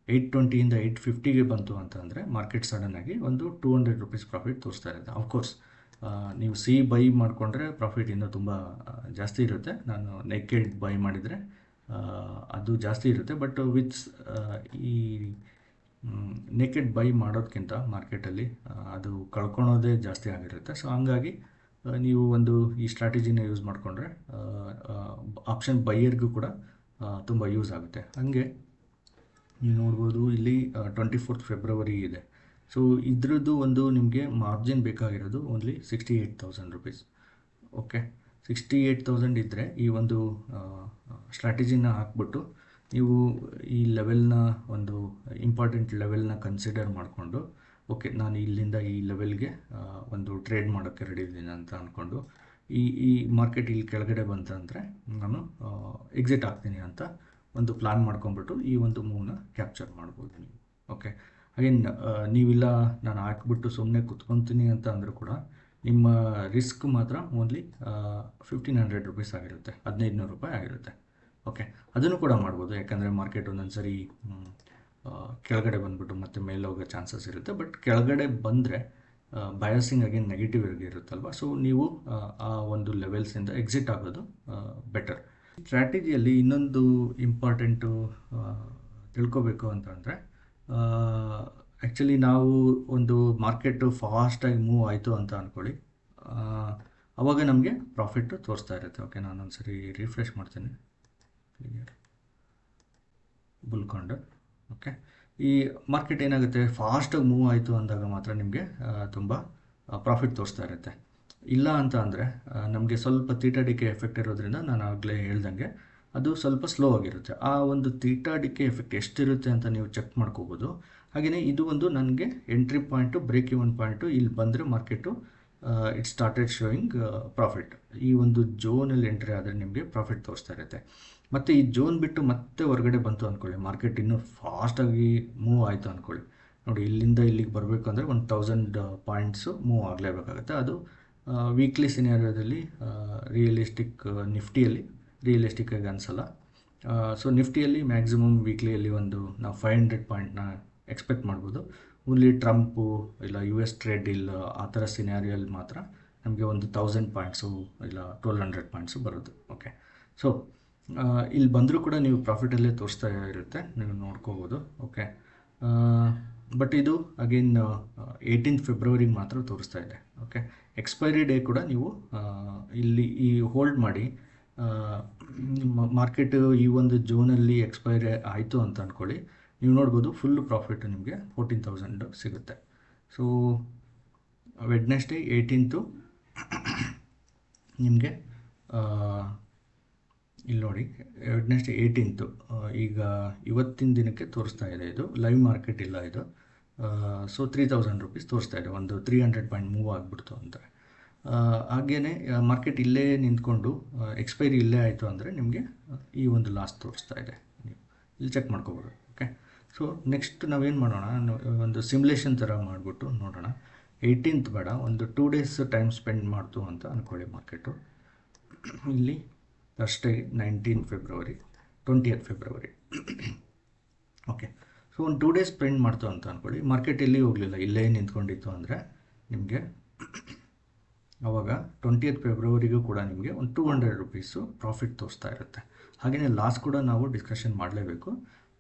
820ಇಂದ 850ಗೆ ಬಂತು ಅಂತಂದರೆ ಮಾರ್ಕೆಟ್ ಸಡನ್ನಾಗಿ ಒಂದು 200 ರೂಪೀಸ್ ಪ್ರಾಫಿಟ್ ತೋರಿಸ್ತಾ ಇರುತ್ತೆ. ಅಫ್ಕೋರ್ಸ್ ನೀವು ಬೈ ಮಾಡಿಕೊಂಡ್ರೆ ಪ್ರಾಫಿಟ್ ಇನ್ನೂ ತುಂಬ ಜಾಸ್ತಿ ಇರುತ್ತೆ. ನಾನು ನೆಕೆಡ್ ಬೈ ಮಾಡಿದರೆ ಅದು ಜಾಸ್ತಿ ಇರುತ್ತೆ. ಬಟ್ ಈ ನೆಕೆಡ್ ಬೈ ಮಾಡೋದಕ್ಕಿಂತ ಮಾರ್ಕೆಟಲ್ಲಿ ಅದು ಕಳ್ಕೊಳೋದೇ ಜಾಸ್ತಿ ಆಗಿರುತ್ತೆ. ಸೊ ಹಂಗಾಗಿ ನೀವು ಈ ಸ್ಟ್ರಾಟಜಿನ ಯೂಸ್ ಮಾಡಿಕೊಂಡ್ರೆ ಆಪ್ಷನ್ ಬೈಯರ್ಗೂ ಕೂಡ ತುಂಬ ಯೂಸ್ ಆಗುತ್ತೆ. ಹಾಗೆ ನೀವು ನೋಡ್ಬೋದು ಇಲ್ಲಿ 24th ಫೆಬ್ರವರಿ ಇದೆ. ಸೊ ಇದ್ರದ್ದು ನಿಮಗೆ ಮಾರ್ಜಿನ್ ಬೇಕಾಗಿರೋದು ಓನ್ಲಿ 68,000 ರೂಪೀಸ್. ಓಕೆ, 68,000 ಇದ್ದರೆ ಈ ಸ್ಟ್ರಾಟಜಿನ ಹಾಕ್ಬಿಟ್ಟು ನೀವು ಈ ಲೆವೆಲ್ನ ಇಂಪಾರ್ಟೆಂಟ್ ಲೆವೆಲ್ನ ಕನ್ಸಿಡರ್ ಮಾಡಿಕೊಂಡು ಓಕೆ ನಾನು ಇಲ್ಲಿಂದ ಈ ಲೆವೆಲ್ಗೆ ಟ್ರೇಡ್ ಮಾಡೋಕ್ಕೆ ರೆಡಿ ಇದ್ದೀನಿ ಅಂತ ಅಂದ್ಕೊಂಡು ಈ ಮಾರ್ಕೆಟ್ ಇಲ್ಲಿ ಕೆಳಗಡೆ ಬಂತಂದರೆ ನಾನು ಎಕ್ಸಿಟ್ ಆಗ್ತೀನಿ ಅಂತ ಪ್ಲ್ಯಾನ್ ಮಾಡ್ಕೊಂಬಿಟ್ಟು ಈ ಮೂವ್ನ ಕ್ಯಾಪ್ಚರ್ ಮಾಡ್ಬೋದು ನೀವು. ಓಕೆ, ಅಗೇನ್ ನೀವಿಲ್ಲ ನಾನು ಹಾಕ್ಬಿಟ್ಟು ಸುಮ್ಮನೆ ಕುತ್ಕೊತೀನಿ ಅಂತ ಅಂದರೂ ಕೂಡ ನಿಮ್ಮ ರಿಸ್ಕ್ ಮಾತ್ರ ಓನ್ಲಿ 1,500 ರೂಪೀಸ್ ಆಗಿರುತ್ತೆ, 1,500 ರೂಪಾಯಿ ಆಗಿರುತ್ತೆ. ಓಕೆ, ಅದನ್ನು ಕೂಡ ಮಾಡ್ಬೋದು. ಯಾಕಂದರೆ ಮಾರ್ಕೆಟ್ ಒಂದೊಂದು ಸರಿ ಕೆಳಗಡೆ ಬಂದುಬಿಟ್ಟು ಮತ್ತೆ ಮೇಲೆ ಹೋಗೋ ಚಾನ್ಸಸ್ ಇರುತ್ತೆ. ಬಟ್ ಕೆಳಗಡೆ ಬಂದರೆ ಬಯಾಸಿಂಗ್ ಅಗೇನ್ ನೆಗೆಟಿವ್ ಇರುತ್ತಲ್ವ. ಸೊ ನೀವು ಆ ಲೆವೆಲ್ಸಿಂದ ಎಕ್ಸಿಟ್ ಆಗೋದು ಬೆಟರ್. ಸ್ಟ್ರಾಟಜಿಯಲ್ಲಿ ಇನ್ನೊಂದು ಇಂಪಾರ್ಟೆಂಟು ತಿಳ್ಕೊಬೇಕು ಅಂತಂದರೆ ಆ್ಯಕ್ಚುಲಿ ನಾವು ಮಾರ್ಕೆಟು ಫಾಸ್ಟಾಗಿ ಮೂವ್ ಆಯಿತು ಅಂತ ಅಂದ್ಕೊಳ್ಳಿ, ಆವಾಗ ನಮಗೆ ಪ್ರಾಫಿಟ್ಟು ತೋರಿಸ್ತಾ ಇರುತ್ತೆ. ಓಕೆ, ನಾನೊಂದು ಸರಿ ರಿಫ್ರೆಶ್ ಮಾಡ್ತೀನಿ. ಬುಲ್ಕೊಂಡು ಓಕೆ, ಈ ಮಾರ್ಕೆಟ್ ಏನಾಗುತ್ತೆ ಫಾಸ್ಟಾಗಿ ಮೂವ್ ಆಯಿತು ಅಂದಾಗ ಮಾತ್ರ ನಿಮಗೆ ತುಂಬ ಪ್ರಾಫಿಟ್ ತೋರಿಸ್ತಾ ಇರುತ್ತೆ. ಇಲ್ಲ ಅಂತ ಅಂದರೆ ನಮಗೆ ಸ್ವಲ್ಪ ಥೀಟಾ ಡಿಕೆ ಎಫೆಕ್ಟ್ ಇರೋದ್ರಿಂದ ನಾನು ಆಗಲೇ ಹೇಳ್ದಂಗೆ ಅದು ಸ್ವಲ್ಪ ಸ್ಲೋ ಆಗಿರುತ್ತೆ. ಆ ಥೀಟಾ ಡಿಕೆ ಎಫೆಕ್ಟ್ ಎಷ್ಟಿರುತ್ತೆ ಅಂತ ನೀವು ಚೆಕ್ ಮಾಡ್ಕೋಬೋದು. ಹಾಗೆಯೇ ಇದು ನನಗೆ entry point, break even point ಇಲ್ಲಿ ಬಂದರೆ market it started showing profit. ಈ ಝೋನಲ್ಲಿ ಎಂಟ್ರಿ ಆದರೆ ನಿಮಗೆ ಪ್ರಾಫಿಟ್ ತೋರಿಸ್ತಾ ಇರುತ್ತೆ. ಮತ್ತು ಈ ಝೋನ್ ಬಿಟ್ಟು ಮತ್ತೆ ಹೊರಗಡೆ ಬಂತು ಅಂದ್ಕೊಳ್ಳಿ, ಮಾರ್ಕೆಟ್ ಇನ್ನೂ ಫಾಸ್ಟಾಗಿ ಮೂವ್ ಆಯಿತು ಅಂದ್ಕೊಳ್ಳಿ. ನೋಡಿ, ಇಲ್ಲಿಂದ ಇಲ್ಲಿಗೆ ಬರಬೇಕು ಅಂದರೆ 1,000 ಪಾಯಿಂಟ್ಸು ಮೂವ್ ಆಗಲೇಬೇಕಾಗುತ್ತೆ. ಅದು ವೀಕ್ಲಿ ಸಿನಾರಿಯೋದಲ್ಲಿ ನಿಫ್ಟಿಯಲ್ಲಿ ರಿಯಲಿಸ್ಟಿಕ್ಕಾಗಿ ಅನಿಸಲ್ಲ. ಸೊ ನಿಫ್ಟಿಯಲ್ಲಿ ಮ್ಯಾಕ್ಸಿಮಮ್ ವೀಕ್ಲಿಯಲ್ಲಿ ನಾವು 500 ಪಾಯಿಂಟ್ನ ಎಕ್ಸ್ಪೆಕ್ಟ್ ಮಾಡ್ಬೋದು. ಓನ್ಲಿ ಟ್ರಂಪು ಇಲ್ಲ US ಟ್ರೇಡ್ ಡೀಲ್ ಆ ಥರ ಸಿನಾರಿಯಲ್ಲಿ ಮಾತ್ರ ನಮಗೆ 1,000 ಪಾಯಿಂಟ್ಸು ಇಲ್ಲ 1,200 ಪಾಯಿಂಟ್ಸು ಬರೋದು. ಓಕೆ, ಸೊ ಇಲ್ಲಿ ಬಂದರೂ ಕೂಡ ನೀವು ಪ್ರಾಫಿಟಲ್ಲೇ ತೋರಿಸ್ತಾ ಇರುತ್ತೆ, ನೀವು ನೋಡ್ಕೋಬೋದು. ಓಕೆ, ಬಟ್ ಇದು ಅಗೇನ್ 18th ಫೆಬ್ರವರಿಗೆ ಮಾತ್ರ ತೋರಿಸ್ತಾ ಇದೆ. ಓಕೆ, ಎಕ್ಸ್ಪೈರಿ ಡೇ ಕೂಡ ನೀವು ಇಲ್ಲಿ ಹೋಲ್ಡ್ ಮಾಡಿ ಮಾರ್ಕೆಟು ಈ ಝೋನಲ್ಲಿ ಎಕ್ಸ್ಪೈರಿ ಆಯಿತು ಅಂತ ಅಂದ್ಕೊಳ್ಳಿ, ನೀವು ನೋಡ್ಬೋದು ಫುಲ್ ಪ್ರಾಫಿಟ್ ನಿಮಗೆ 14,000 ಸಿಗುತ್ತೆ. ಸೊ ವೆಡ್ನೆಸ್ಡೇ 18th ನಿಮಗೆ ಇಲ್ಲಿ ನೋಡಿ, ವೆಡ್ನೆಸ್ಡೇ 18th ಈಗ ಇವತ್ತಿನ ದಿನಕ್ಕೆ ತೋರಿಸ್ತಾ ಇದೆ. ಇದು ಲೈವ್ ಮಾರ್ಕೆಟ್ ಇಲ್ಲ ಇದು. ಸೊ 3,000 ರೂಪೀಸ್ ತೋರಿಸ್ತಾ ಇದೆ. 300 ಪಾಯಿಂಟ್ ಮೂವ್ ಆಗಿಬಿಡ್ತು ಅಂತ. ಹಾಗೆಯೇ ಮಾರ್ಕೆಟ್ ಇಲ್ಲೇ ನಿಂತ್ಕೊಂಡು ಎಕ್ಸ್ಪೈರಿ ಇಲ್ಲೇ ಆಯಿತು ಅಂದರೆ ನಿಮಗೆ ಈ ಲಾಸ್ ತೋರಿಸ್ತಾ ಇದೆ. ನೀವು ಇಲ್ಲಿ ಚೆಕ್ ಮಾಡ್ಕೋಬೋದು. ಓಕೆ, ಸೊ ನೆಕ್ಸ್ಟ್ ನಾವೇನು ಮಾಡೋಣ, ಸಿಮ್ಯುಲೇಷನ್ ಥರ ಮಾಡಿಬಿಟ್ಟು ನೋಡೋಣ. 18th ಬೇಡ, 2 days ಟೈಮ್ ಸ್ಪೆಂಡ್ ಮಾಡ್ತು ಅಂತ ಅಂದ್ಕೊಳ್ಳಿ ಮಾರ್ಕೆಟು. ಇಲ್ಲಿ Thursday 19th February, 20th February. Okay, so 2 days spend ಮಾಡ್ತು ಅಂತ ಅಂದ್ಕೊಳ್ಳಿ, ಮಾರ್ಕೆಟ್ ಎಲ್ಲಿ ಹೋಗಲಿಲ್ಲ, ಇಲ್ಲೇ ನಿಂತ್ಕೊಂಡಿತ್ತು ಅಂದರೆ ನಿಮಗೆ ಆವಾಗ 20th ಫೆಬ್ರವರಿಗೂ ಕೂಡ ನಿಮಗೆ 200 ರೂಪೀಸು ಪ್ರಾಫಿಟ್ ತೋರಿಸ್ತಾ ಇರುತ್ತೆ. ಹಾಗೆಯೇ ಲಾಸ್ ಕೂಡ ನಾವು ಡಿಸ್ಕಷನ್ ಮಾಡಲೇಬೇಕು.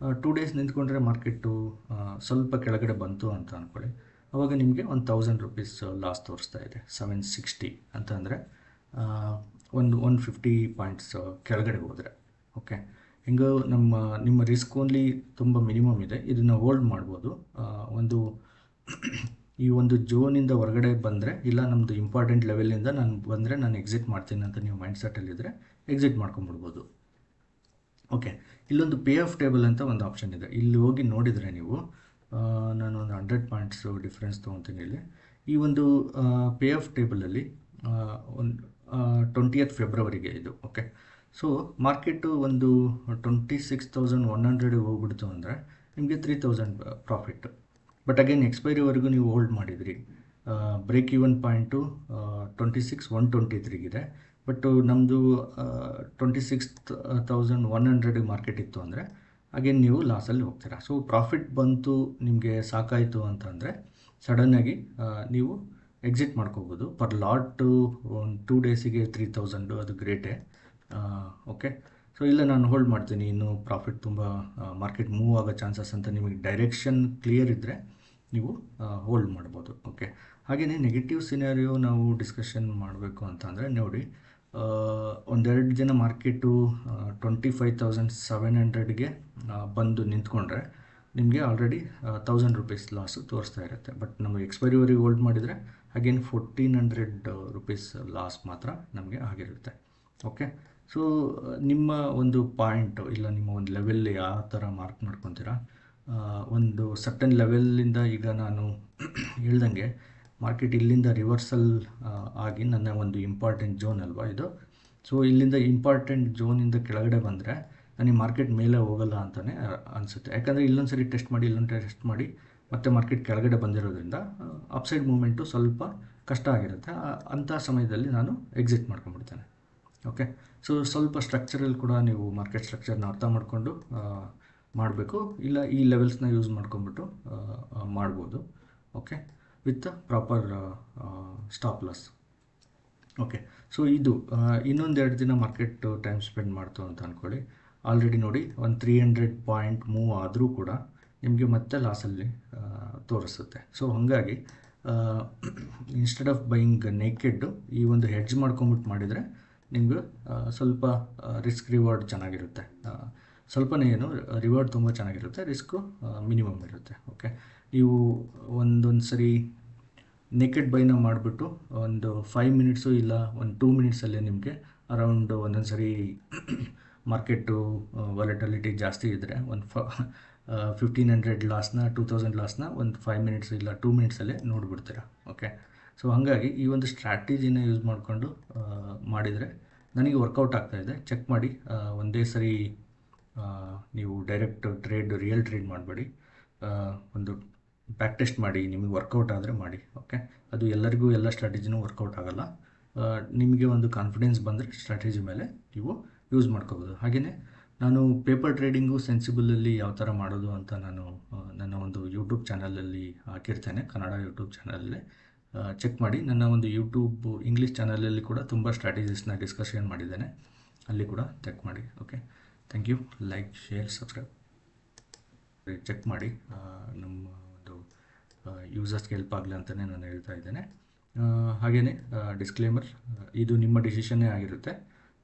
2 days ನಿಂತ್ಕೊಂಡ್ರೆ ಮಾರ್ಕೆಟು ಸ್ವಲ್ಪ ಕೆಳಗಡೆ ಬಂತು ಅಂತ ಅಂದ್ಕೊಳ್ಳಿ, ಆವಾಗ ನಿಮಗೆ 1,000 ರೂಪೀಸ್ ಲಾಸ್ ತೋರಿಸ್ತಾ ಇದೆ. 760 ಅಂತಂದರೆ 150 ಪಾಯಿಂಟ್ಸ್ ಕೆಳಗಡೆ ಹೋದರೆ. ಓಕೆ, ಹೆಂಗೋ ನಿಮ್ಮ ರಿಸ್ಕ್ ಓನ್ಲಿ ತುಂಬ ಮಿನಿಮಮ್ ಇದೆ, ಇದನ್ನು ಹೋಲ್ಡ್ ಮಾಡ್ಬೋದು. ಈ ಝೋನಿಂದ ಹೊರಗಡೆ ಬಂದರೆ ಇಲ್ಲ ನಮ್ಮದು ಇಂಪಾರ್ಟೆಂಟ್ ಲೆವೆಲಿಂದ ನಾನು ಎಕ್ಸಿಟ್ ಮಾಡ್ತೀನಿ ಅಂತ ನೀವು ಮೈಂಡ್ಸೆಟ್ಟಲ್ಲಿದ್ದರೆ ಎಕ್ಸಿಟ್ ಮಾಡ್ಕೊಂಬಿಡ್ಬೋದು. ಓಕೆ, ಇಲ್ಲೊಂದು ಪೇ ಆಫ್ ಟೇಬಲ್ ಅಂತ ಒಂದು ಆಪ್ಷನ್ ಇದೆ. ಇಲ್ಲಿ ಹೋಗಿ ನೋಡಿದರೆ ನೀವು ನಾನು 100 ಪಾಯಿಂಟ್ಸು ಡಿಫ್ರೆನ್ಸ್ ತೊಗೊತೀನಿ ಇಲ್ಲಿ. ಈ ಪೇ ಆಫ್ ಟೇಬಲಲ್ಲಿ 20th ಫೆಬ್ರವರಿಗೆ ಇದು. ಓಕೆ, ಸೊ ಮಾರ್ಕೆಟು 26,100 ಹೋಗ್ಬಿಡ್ತು ಅಂದರೆ ನಿಮಗೆ 3,000 ಪ್ರಾಫಿಟ್. ಬಟ್ ಅಗೇನ್ ಎಕ್ಸ್ಪೈರಿವರೆಗೂ ನೀವು ಹೋಲ್ಡ್ ಮಾಡಿದ್ರಿ, ಬ್ರೇಕ್ ಈವನ್ ಪಾಯಿಂಟು 26,123 ಬಟ್ ನಮ್ಮದು 26,100 ಮಾರ್ಕೆಟ್ ಇತ್ತು ಅಂದರೆ ಅಗೇನ್ ನೀವು ಲಾಸಲ್ಲಿ ಹೋಗ್ತೀರಾ. ಸೊ ಪ್ರಾಫಿಟ್ ಬಂತು ನಿಮಗೆ ಸಾಕಾಯಿತು ಅಂತಂದರೆ ಸಡನ್ನಾಗಿ ನೀವು ಎಕ್ಸಿಟ್ ಮಾಡ್ಕೋಬೋದು. ಪರ್ ಲಾಟು ಒಂದು 2 ಡೇಸಿಗೆ 3,000 ಅದು ಗ್ರೇಟೇ. ಓಕೆ, ಸೊ ಇಲ್ಲ ನಾನು ಹೋಲ್ಡ್ ಮಾಡ್ತೀನಿ, ಇನ್ನು ಪ್ರಾಫಿಟ್ ತುಂಬ ಮಾರ್ಕೆಟ್ ಮೂವ್ ಆಗೋ ಚಾನ್ಸಸ್ ಅಂತ ನಿಮಗೆ ಡೈರೆಕ್ಷನ್ ಕ್ಲಿಯರ್ ಇದ್ದರೆ ನೀವು ಹೋಲ್ಡ್ ಮಾಡ್ಬೋದು. ಓಕೆ, ಹಾಗೆಯೇ ನೆಗೆಟಿವ್ ಸಿನಾರಿಯೋ ನಾವು ಡಿಸ್ಕಷನ್ ಮಾಡಬೇಕು ಅಂತ ಅಂದರೆ ನೋಡಿ, ಒಂದೆರಡು ಜನ ಮಾರ್ಕೆಟು 25,700ಗೆ ಬಂದು ನಿಂತ್ಕೊಂಡ್ರೆ ನಿಮಗೆ ಆಲ್ರೆಡಿ 1,000 ರೂಪೀಸ್ ಲಾಸು ತೋರಿಸ್ತಾ ಇರುತ್ತೆ. ಬಟ್ ನಮಗೆ ಎಕ್ಸ್ಪೈರಿವರೆಗೆ ಹೋಲ್ಡ್ ಮಾಡಿದರೆ ಅಗೇನ್ 1,400 ರೂಪೀಸ್ ಲಾಸ್ ಮಾತ್ರ ನಮಗೆ ಆಗಿರುತ್ತೆ. ಓಕೆ, ಸೊ ನಿಮ್ಮ ಒಂದು ಪಾಯಿಂಟು ಇಲ್ಲ ನಿಮ್ಮ ಒಂದು ಲೆವೆಲ್ ಯಾವ ಥರ ಮಾರ್ಕ್ ಮಾಡ್ಕೊತೀರಾ, ಒಂದು ಸರ್ಟನ್ ಲೆವೆಲ್ಲಿಂದ ಈಗ ನಾನು ಹೇಳ್ದಂಗೆ ಮಾರ್ಕೆಟ್ ಇಲ್ಲಿಂದ ರಿವರ್ಸಲ್ ಆಗಿ ನನ್ನ ಒಂದು ಇಂಪಾರ್ಟೆಂಟ್ ಝೋನ್ ಅಲ್ವಾ ಇದು. ಸೊ ಇಲ್ಲಿಂದ ಇಂಪಾರ್ಟೆಂಟ್ ಝೋನಿಂದ ಕೆಳಗಡೆ ಬಂದರೆ ನನಗೆ ಮಾರ್ಕೆಟ್ ಮೇಲೆ ಹೋಗಲ್ಲ ಅಂತಲೇ ಅನಿಸುತ್ತೆ. ಯಾಕಂದರೆ ಇಲ್ಲೊಂದು ಸರಿ ಟೆಸ್ಟ್ ಮಾಡಿ ಮತ್ತೆ ಮಾರ್ಕೆಟ್ ಕೆಳಗಡೆ ಬಂದಿರೋದ್ರಿಂದ ಅಪ್ಸೈಡ್ ಮೂಮೆಂಟು ಸ್ವಲ್ಪ ಕಷ್ಟ ಆಗಿರುತ್ತೆ. ಅಂಥ ಸಮಯದಲ್ಲಿ ನಾನು ಎಕ್ಸಿಟ್ ಮಾಡ್ಕೊಂಡ್ಬಿಡ್ತೇನೆ. ಓಕೆ, ಸೊ ಸ್ವಲ್ಪ ಸ್ಟ್ರಕ್ಚರಲ್ಲಿ ಕೂಡ ನೀವು ಮಾರ್ಕೆಟ್ ಸ್ಟ್ರಕ್ಚರ್ನ ಅರ್ಥ ಮಾಡಿಕೊಂಡು ಮಾಡಬೇಕು, ಇಲ್ಲ ಈ ಲೆವೆಲ್ಸ್ನ ಯೂಸ್ ಮಾಡ್ಕೊಂಬಿಟ್ಟು ಮಾಡ್ಬೋದು. Okay, with proper stop loss. Okay, so ಇದು ಇನ್ನೊಂದೆರಡು ದಿನ ಮಾರ್ಕೆಟ್ ಟೈಮ್ ಸ್ಪೆಂಡ್ ಮಾಡ್ತು ಅಂತ ಅಂದ್ಕೊಳ್ಳಿ. ಆಲ್ರೆಡಿ ನೋಡಿ ಒಂದು 300 ಪಾಯಿಂಟ್ ಮೂವ್ ಆದರೂ ಕೂಡ ನಿಮಗೆ ಮತ್ತೆ ಲಾಸಲ್ಲಿ ತೋರಿಸುತ್ತೆ. ಸೊ ಹಾಗಾಗಿ ಇನ್ಸ್ಟೆಡ್ ಆಫ್ ಬೈಯಿಂಗ್ ನೇಕೆಡ್ ಈ ಒಂದು ಹೆಡ್ಜ್ ಮಾಡ್ಕೊಂಬಿಟ್ಟು ಮಾಡಿದರೆ ನಿಮಗೆ ಸ್ವಲ್ಪ ರಿಸ್ಕ್ ರಿವಾರ್ಡ್ ಚೆನ್ನಾಗಿರುತ್ತೆ. ಸ್ವಲ್ಪನೇ ಏನು ರಿವಾರ್ಡ್ ತುಂಬ ಚೆನ್ನಾಗಿರುತ್ತೆ, ರಿಸ್ಕು ಮಿನಿಮಮ್ ಇರುತ್ತೆ. ಓಕೆ, ನೀವು ಒಂದೊಂದು ಸರಿ ನೆಕೆಡ್ ಬೈನ ಮಾಡಿಬಿಟ್ಟು ಒಂದು 5 ಮಿನಿಟ್ಸು ಇಲ್ಲ ಒಂದು 2 ಮಿನಿಟ್ಸಲ್ಲೇ ನಿಮಗೆ ಅರೌಂಡ್ ಒಂದೊಂದು ಸರಿ ಮಾರ್ಕೆಟು ವಾಲಟಿಲಿಟಿ ಜಾಸ್ತಿ ಇದ್ದರೆ ಒಂದು 1,500 ಲಾಸ್ನ 2,000 ಲಾಸ್ನ ಒಂದು 5 ಮಿನಿಟ್ಸ್ ಇಲ್ಲ 2 ಮಿನಿಟ್ಸಲ್ಲೇ ನೋಡಿಬಿಡ್ತೀರಾ. ಓಕೆ, ಸೊ ಹಾಗಾಗಿ ಈ ಒಂದು ಸ್ಟ್ರಾಟಜಿನ ಯೂಸ್ ಮಾಡಿಕೊಂಡು ಮಾಡಿದರೆ ನನಗೆ ವರ್ಕೌಟ್ ಆಗ್ತಾಯಿದೆ. ಚೆಕ್ ಮಾಡಿ, ಒಂದೇ ಸರಿ ನೀವು ಡೈರೆಕ್ಟ್ ರಿಯಲ್ ಟ್ರೇಡ್ ಮಾಡಬೇಡಿ, ಒಂದು ಬ್ಯಾಕ್ ಟೆಸ್ಟ್ ಮಾಡಿ, ನಿಮಗೆ ವರ್ಕೌಟ್ ಆದರೆ ಮಾಡಿ. ಓಕೆ, ಅದು ಎಲ್ಲರಿಗೂ ಎಲ್ಲ ಸ್ಟ್ರಾಟಜಿನೂ ವರ್ಕೌಟ್ ಆಗೋಲ್ಲ. ನಿಮಗೆ ಒಂದು ಕಾನ್ಫಿಡೆನ್ಸ್ ಬಂದರೆ ಸ್ಟ್ರಾಟಜಿ ಮೇಲೆ ನೀವು ಯೂಸ್ ಮಾಡ್ಕೋಬೋದು. ಹಾಗೆಯೇ ನಾನು ಪೇಪರ್ ಟ್ರೇಡಿಂಗು ಸೆನ್ಸಿಬಲಲ್ಲಿ ಯಾವ ಥರ ಮಾಡೋದು ಅಂತ ನಾನು ನನ್ನ ಒಂದು ಯೂಟ್ಯೂಬ್ ಚಾನಲಲ್ಲಿ ಹಾಕಿರ್ತೇನೆ, ಕನ್ನಡ ಯೂಟ್ಯೂಬ್ ಚಾನಲಲ್ಲಿ ಚೆಕ್ ಮಾಡಿ. ನನ್ನ ಒಂದು ಯೂಟ್ಯೂಬ್ ಇಂಗ್ಲೀಷ್ ಚಾನಲಲ್ಲಿ ಕೂಡ ತುಂಬ ಸ್ಟ್ರಾಟಜೀಸ್ನ ಡಿಸ್ಕಷನ್ ಮಾಡಿದ್ದೇನೆ, ಅಲ್ಲಿ ಕೂಡ ಚೆಕ್ ಮಾಡಿ. Okay, thank you. Like, share, subscribe check ಮಾಡಿ. ನಮ್ಮ ಒಂದು ಯೂಸರ್ಸ್ಗೆ ಹೆಲ್ಪ್ ಆಗಲಿ ಅಂತಲೇ ನಾನು ಹೇಳ್ತಾ ಇದ್ದೇನೆ. ಹಾಗೆಯೇ ಡಿಸ್ಕ್ಲೇಮರ್, ಇದು ನಿಮ್ಮ ಡಿಸಿಷನ್ನೇ ಆಗಿರುತ್ತೆ.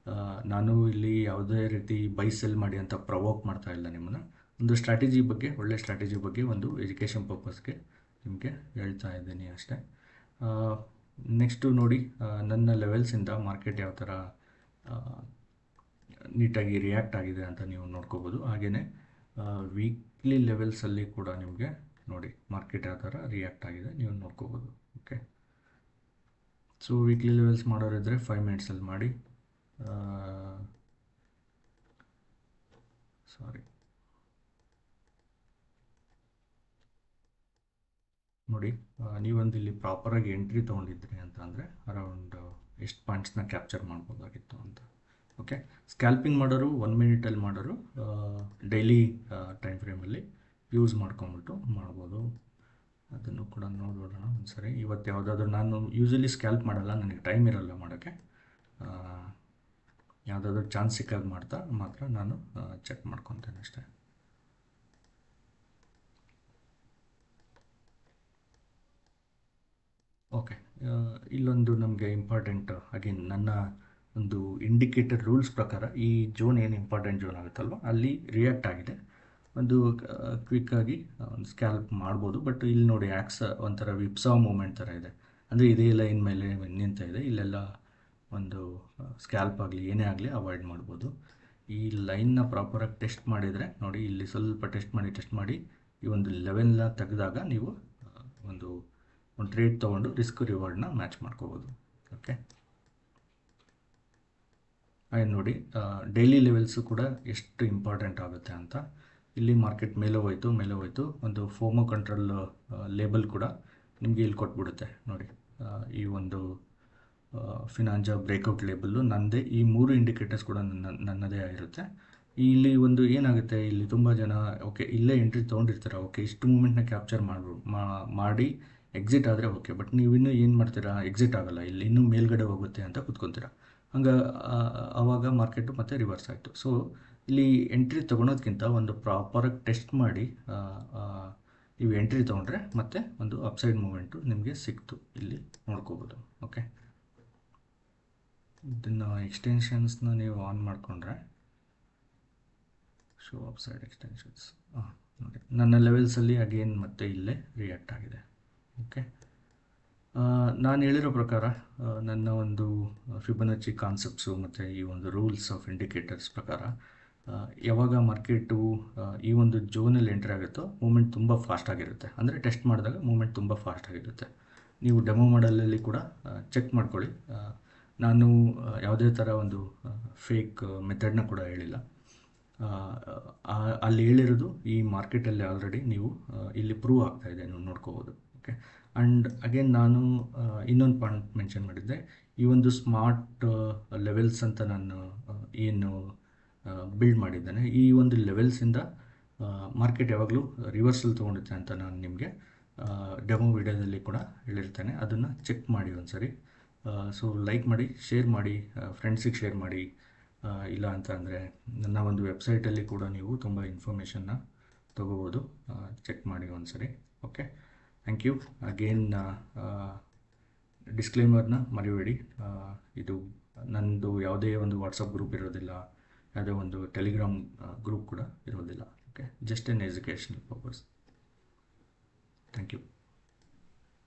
ನಾನು ಇಲ್ಲಿ ಯಾವುದೇ ರೀತಿ ಬೈ ಸೆಲ್ ಮಾಡಿ ಅಂತ ಪ್ರವೋಕ್ ಮಾಡ್ತಾ ಇಲ್ಲ ನಿಮ್ಮನ್ನು. ಒಂದು ಸ್ಟ್ರಾಟಜಿ ಬಗ್ಗೆ, ಒಳ್ಳೆ ಸ್ಟ್ರಾಟಜಿ ಬಗ್ಗೆ ಒಂದು ಎಜುಕೇಷನ್ ಪರ್ಪಸ್ಗೆ ನಿಮಗೆ ಹೇಳ್ತಾ ಇದ್ದೀನಿ ಅಷ್ಟೇ. ನೆಕ್ಸ್ಟು ನೋಡಿ, ನನ್ನ ಲೆವೆಲ್ಸಿಂದ ಮಾರ್ಕೆಟ್ ಯಾವ ಥರ ನೀಟಾಗಿ ರಿಯಾಕ್ಟ್ ಆಗಿದೆ ಅಂತ ನೀವು ನೋಡ್ಕೋಬೋದು. ಹಾಗೆಯೇ ವೀಕ್ಲಿ ಲೆವೆಲ್ಸಲ್ಲಿ ಕೂಡ ನಿಮಗೆ ನೋಡಿ ಮಾರ್ಕೆಟ್ ಯಾವ ಥರ ರಿಯಾಕ್ಟ್ ಆಗಿದೆ ನೀವು ನೋಡ್ಕೋಬೋದು. ಓಕೆ, ಸೊ ವೀಕ್ಲಿ ಲೆವೆಲ್ಸ್ ಮಾಡೋರಿದ್ದರೆ 5 ಮಿನಿಟ್ಸಲ್ಲಿ ಮಾಡಿ. ನೋಡಿ, ನೀವೊಂದು ಇಲ್ಲಿ ಪ್ರಾಪರಾಗಿ ಎಂಟ್ರಿ ತೊಗೊಂಡಿದ್ರಿ ಅಂತ ಅಂದರೆ ಅರೌಂಡ್ ಎಷ್ಟು ಪಾಯಿಂಟ್ಸ್ನ ಕ್ಯಾಪ್ಚರ್ ಮಾಡ್ಬೋದಾಗಿತ್ತು ಅಂತ. ಓಕೆ, ಸ್ಕ್ಯಾಲ್ಪಿಂಗ್ ಮಾಡೋರು 1 ಮಿನಿಟಲ್ಲಿ ಮಾಡೋರು ಡೈಲಿ ಟೈಮ್ ಫ್ರೇಮಲ್ಲಿ ಯೂಸ್ ಮಾಡ್ಕೊಂಬಿಟ್ಟು ಮಾಡ್ಬೋದು. ಅದನ್ನು ಕೂಡ ನೋಡೋಣ ಒಂದು ಸರಿ. ಇವತ್ತು ಯಾವುದಾದ್ರೂ, ನಾನು ಯೂಶಲಿ ಸ್ಕ್ಯಾಲ್ಪ್ ಮಾಡಲ್ಲ, ನನಗೆ ಟೈಮ್ ಇರೋಲ್ಲ ಮಾಡೋಕ್ಕೆ. ಯಾವುದಾದ್ರೂ ಚಾನ್ಸ್ ಸಿಕ್ಕಾಗ ಮಾತ್ರ ನಾನು ಚೆಕ್ ಮಾಡ್ಕೊತೇನೆ ಅಷ್ಟೇ. ಓಕೆ, ಇಲ್ಲೊಂದು ನಮಗೆ ಇಂಪಾರ್ಟೆಂಟ್, ಅಗೇನ್ ನನ್ನ ಒಂದು ಇಂಡಿಕೇಟರ್ ರೂಲ್ಸ್ ಪ್ರಕಾರ ಈ ಝೋನ್ ಏನು ಇಂಪಾರ್ಟೆಂಟ್ ಝೋನ್ ಆಗುತ್ತಲ್ವ ಅಲ್ಲಿ ರಿಯಾಕ್ಟ್ ಆಗಿದೆ. ಒಂದು ಕ್ವಿಕ್ಕಾಗಿ ಒಂದು ಸ್ಕ್ಯಾಲ್ಪ್ ಮಾಡ್ಬೋದು. ಬಟ್ ಇಲ್ಲಿ ನೋಡಿ ಒಂಥರ ವಿಪ್ಸಾ ಮೂಮೆಂಟ್ ಥರ ಇದೆ, ಅಂದರೆ ಇದೇ ಲೈನ್ ಮೇಲೆ ನಿಂತ ಇದೆ. ಇಲ್ಲೆಲ್ಲ ಒಂದು ಸ್ಕ್ಯಾಲ್ಪ್ ಆಗಲಿ ಏನೇ ಆಗಲಿ ಅವಾಯ್ಡ್ ಮಾಡ್ಬೋದು. ಈ ಲೈನ್ನ ಪ್ರಾಪರಾಗಿ ಟೆಸ್ಟ್ ಮಾಡಿದರೆ ನೋಡಿ, ಇಲ್ಲಿ ಸ್ವಲ್ಪ ಟೆಸ್ಟ್ ಮಾಡಿ ಈ ಒಂದು ಲೆವೆಲ್ನ ತೆಗೆದಾಗ ನೀವು ಒಂದು ಟ್ರೇಡ್ ತೊಗೊಂಡು ರಿಸ್ಕ್ ರಿವಾರ್ಡ್ನ ಮ್ಯಾಚ್ ಮಾಡ್ಕೋಬೋದು. ಓಕೆ, ಆಯ್ತು ನೋಡಿ, ಡೈಲಿ ಲೆವೆಲ್ಸು ಕೂಡ ಎಷ್ಟು ಇಂಪಾರ್ಟೆಂಟ್ ಆಗುತ್ತೆ ಅಂತ. ಇಲ್ಲಿ ಮಾರ್ಕೆಟ್ ಮೇಲೆ ಹೋಯ್ತು, ಒಂದು ಫೋಮೋ ಕಂಟ್ರೋಲ್ ಲೇಬಲ್ ಕೂಡ ನಿಮಗೆ ಇಲ್ಲಿ ಕೊಟ್ಬಿಡುತ್ತೆ ನೋಡಿ. ಈ ಒಂದು ಫಿನಾಂಜಾ ಬ್ರೇಕೌಟ್ ಲೇಬಲ್ಲು ನನ್ನದೇ, ಈ 3 ಇಂಡಿಕೇಟರ್ಸ್ ಕೂಡ ನನ್ನದೇ ಆಗಿರುತ್ತೆ. ಇಲ್ಲಿ ಒಂದು ಏನಾಗುತ್ತೆ, ಇಲ್ಲಿ ತುಂಬ ಜನ ಓಕೆ ಇಲ್ಲೇ ಎಂಟ್ರಿ ತೊಗೊಂಡಿರ್ತಾರೆ, ಓಕೆ ಇಷ್ಟು ಮೂಮೆಂಟ್ನ ಕ್ಯಾಪ್ಚರ್ ಮಾಡಿ ಎಕ್ಸಿಟ್ ಆದರೆ ಓಕೆ, ಬಟ್ ನೀವಿನ್ನೂ ಏನು ಮಾಡ್ತೀರಾ, ಎಕ್ಸಿಟ್ ಆಗೋಲ್ಲ, ಇಲ್ಲಿ ಇನ್ನೂ ಮೇಲ್ಗಡೆ ಹೋಗುತ್ತೆ ಅಂತ ಕೂತ್ಕೊತೀರಾ. ಹಂಗೆ ಆವಾಗ ಮಾರ್ಕೆಟು ಮತ್ತೆ ರಿವರ್ಸ್ ಆಯಿತು. ಸೊ ಇಲ್ಲಿ ಎಂಟ್ರಿ ತೊಗೊಳೋದ್ಕಿಂತ ಒಂದು ಪ್ರಾಪರಾಗಿ ಟೆಸ್ಟ್ ಮಾಡಿ ನೀವು ಎಂಟ್ರಿ ತೊಗೊಂಡ್ರೆ ಮತ್ತೆ ಒಂದು ಅಪ್ಸೈಡ್ ಮೂಮೆಂಟು ನಿಮಗೆ ಸಿಕ್ತು, ಇಲ್ಲಿ ನೋಡ್ಕೋಬೋದು. ಓಕೆ, ಇದನ್ನು ಎಕ್ಸ್ಟೆನ್ಷನ್ಸ್ನ ನೀವು ಆನ್ ಮಾಡಿಕೊಂಡ್ರೆ ಶೋ ಅಪ್ಸೈಡ್ ಎಕ್ಸ್ಟೆನ್ಷನ್ಸ್ ನೋಡಿ, ನನ್ನ ಲೆವೆಲ್ಸಲ್ಲಿ ಅಗೇನ್ ಮತ್ತೆ ಇಲ್ಲೇ ರಿಯಾಕ್ಟ್ ಆಗಿದೆ. ಓಕೆ, ನಾನು ಹೇಳಿರೋ ಪ್ರಕಾರ ನನ್ನ ಒಂದು ಫಿಬೊನಾಚಿ ಕಾನ್ಸೆಪ್ಟ್ಸು ಮತ್ತು ಈ ಒಂದು ರೂಲ್ಸ್ ಆಫ್ ಇಂಡಿಕೇಟರ್ಸ್ ಪ್ರಕಾರ ಯಾವಾಗ ಮಾರ್ಕೆಟು ಈ ಒಂದು ಝೋನಲ್ಲಿ ಎಂಟ್ರಿ ಆಗುತ್ತೋ ಮೂಮೆಂಟ್ ತುಂಬ ಫಾಸ್ಟಾಗಿರುತ್ತೆ. ಅಂದರೆ ಟೆಸ್ಟ್ ಮಾಡಿದಾಗ ಮೂಮೆಂಟ್ ತುಂಬ ಫಾಸ್ಟಾಗಿರುತ್ತೆ. ನೀವು ಡೆಮೋ ಮಾಡಲಲ್ಲಿ ಕೂಡ ಚೆಕ್ ಮಾಡ್ಕೊಳ್ಳಿ. ನಾನು ಯಾವುದೇ ಥರ ಒಂದು ಫೇಕ್ ಮೆಥಡ್ನ ಕೂಡ ಹೇಳಿಲ್ಲ. ಅಲ್ಲಿ ಹೇಳಿರೋದು ಈ ಮಾರ್ಕೆಟಲ್ಲಿ ಆಲ್ರೆಡಿ ನೀವು ಇಲ್ಲಿ ಪ್ರೂವ್ ಆಗ್ತಾಯಿದೆ, ನೀವು ನೋಡ್ಕೋಬೋದು. ಓಕೆ, ಆ್ಯಂಡ್ ಅಗೇನ್ ನಾನು ಇನ್ನೊಂದು ಪಾಯಿಂಟ್ ಮೆನ್ಷನ್ ಮಾಡಿದ್ದೆ, ಈ ಒಂದು ಸ್ಮಾರ್ಟ್ ಲೆವೆಲ್ಸ್ ಅಂತ ನಾನು ಏನು ಬಿಲ್ಡ್ ಮಾಡಿದ್ದೇನೆ, ಈ ಒಂದು ಲೆವೆಲ್ಸಿಂದ ಮಾರ್ಕೆಟ್ ಯಾವಾಗಲೂ ರಿವರ್ಸಲ್ ತೊಗೊಂಡುತ್ತೆ ಅಂತ ನಾನು ನಿಮಗೆ ಡೆಮೋ ವಿಡಿಯೋದಲ್ಲಿ ಕೂಡ ಹೇಳಿರ್ತೇನೆ. ಅದನ್ನು ಚೆಕ್ ಮಾಡಿ ಒಂದು ಸರಿ. ಸೊ ಲೈಕ್ ಮಾಡಿ, ಶೇರ್ ಮಾಡಿ, ಫ್ರೆಂಡ್ಸಿಗೆ ಶೇರ್ ಮಾಡಿ. ಇಲ್ಲ ಅಂತ ಅಂದರೆ ನನ್ನ ಒಂದು ವೆಬ್ಸೈಟಲ್ಲಿ ಕೂಡ ನೀವು ತುಂಬ ಇನ್ಫಾರ್ಮೇಷನ್ನ ತೊಗೋಬೋದು, ಚೆಕ್ ಮಾಡಿ ಒಂದು ಸರಿ. Okay, thank you. ಅಗೇನ್ ಡಿಸ್ಕ್ಲೇಮರ್ನ ಮರಿಬೇಡಿ, ಇದು ನನ್ನದು ಯಾವುದೇ ಒಂದು ವಾಟ್ಸಪ್ ಗ್ರೂಪ್ ಇರೋದಿಲ್ಲ, ಯಾವುದೇ ಒಂದು ಟೆಲಿಗ್ರಾಮ್ ಗ್ರೂಪ್ ಕೂಡ ಇರೋದಿಲ್ಲ. Okay, just N educational purpose.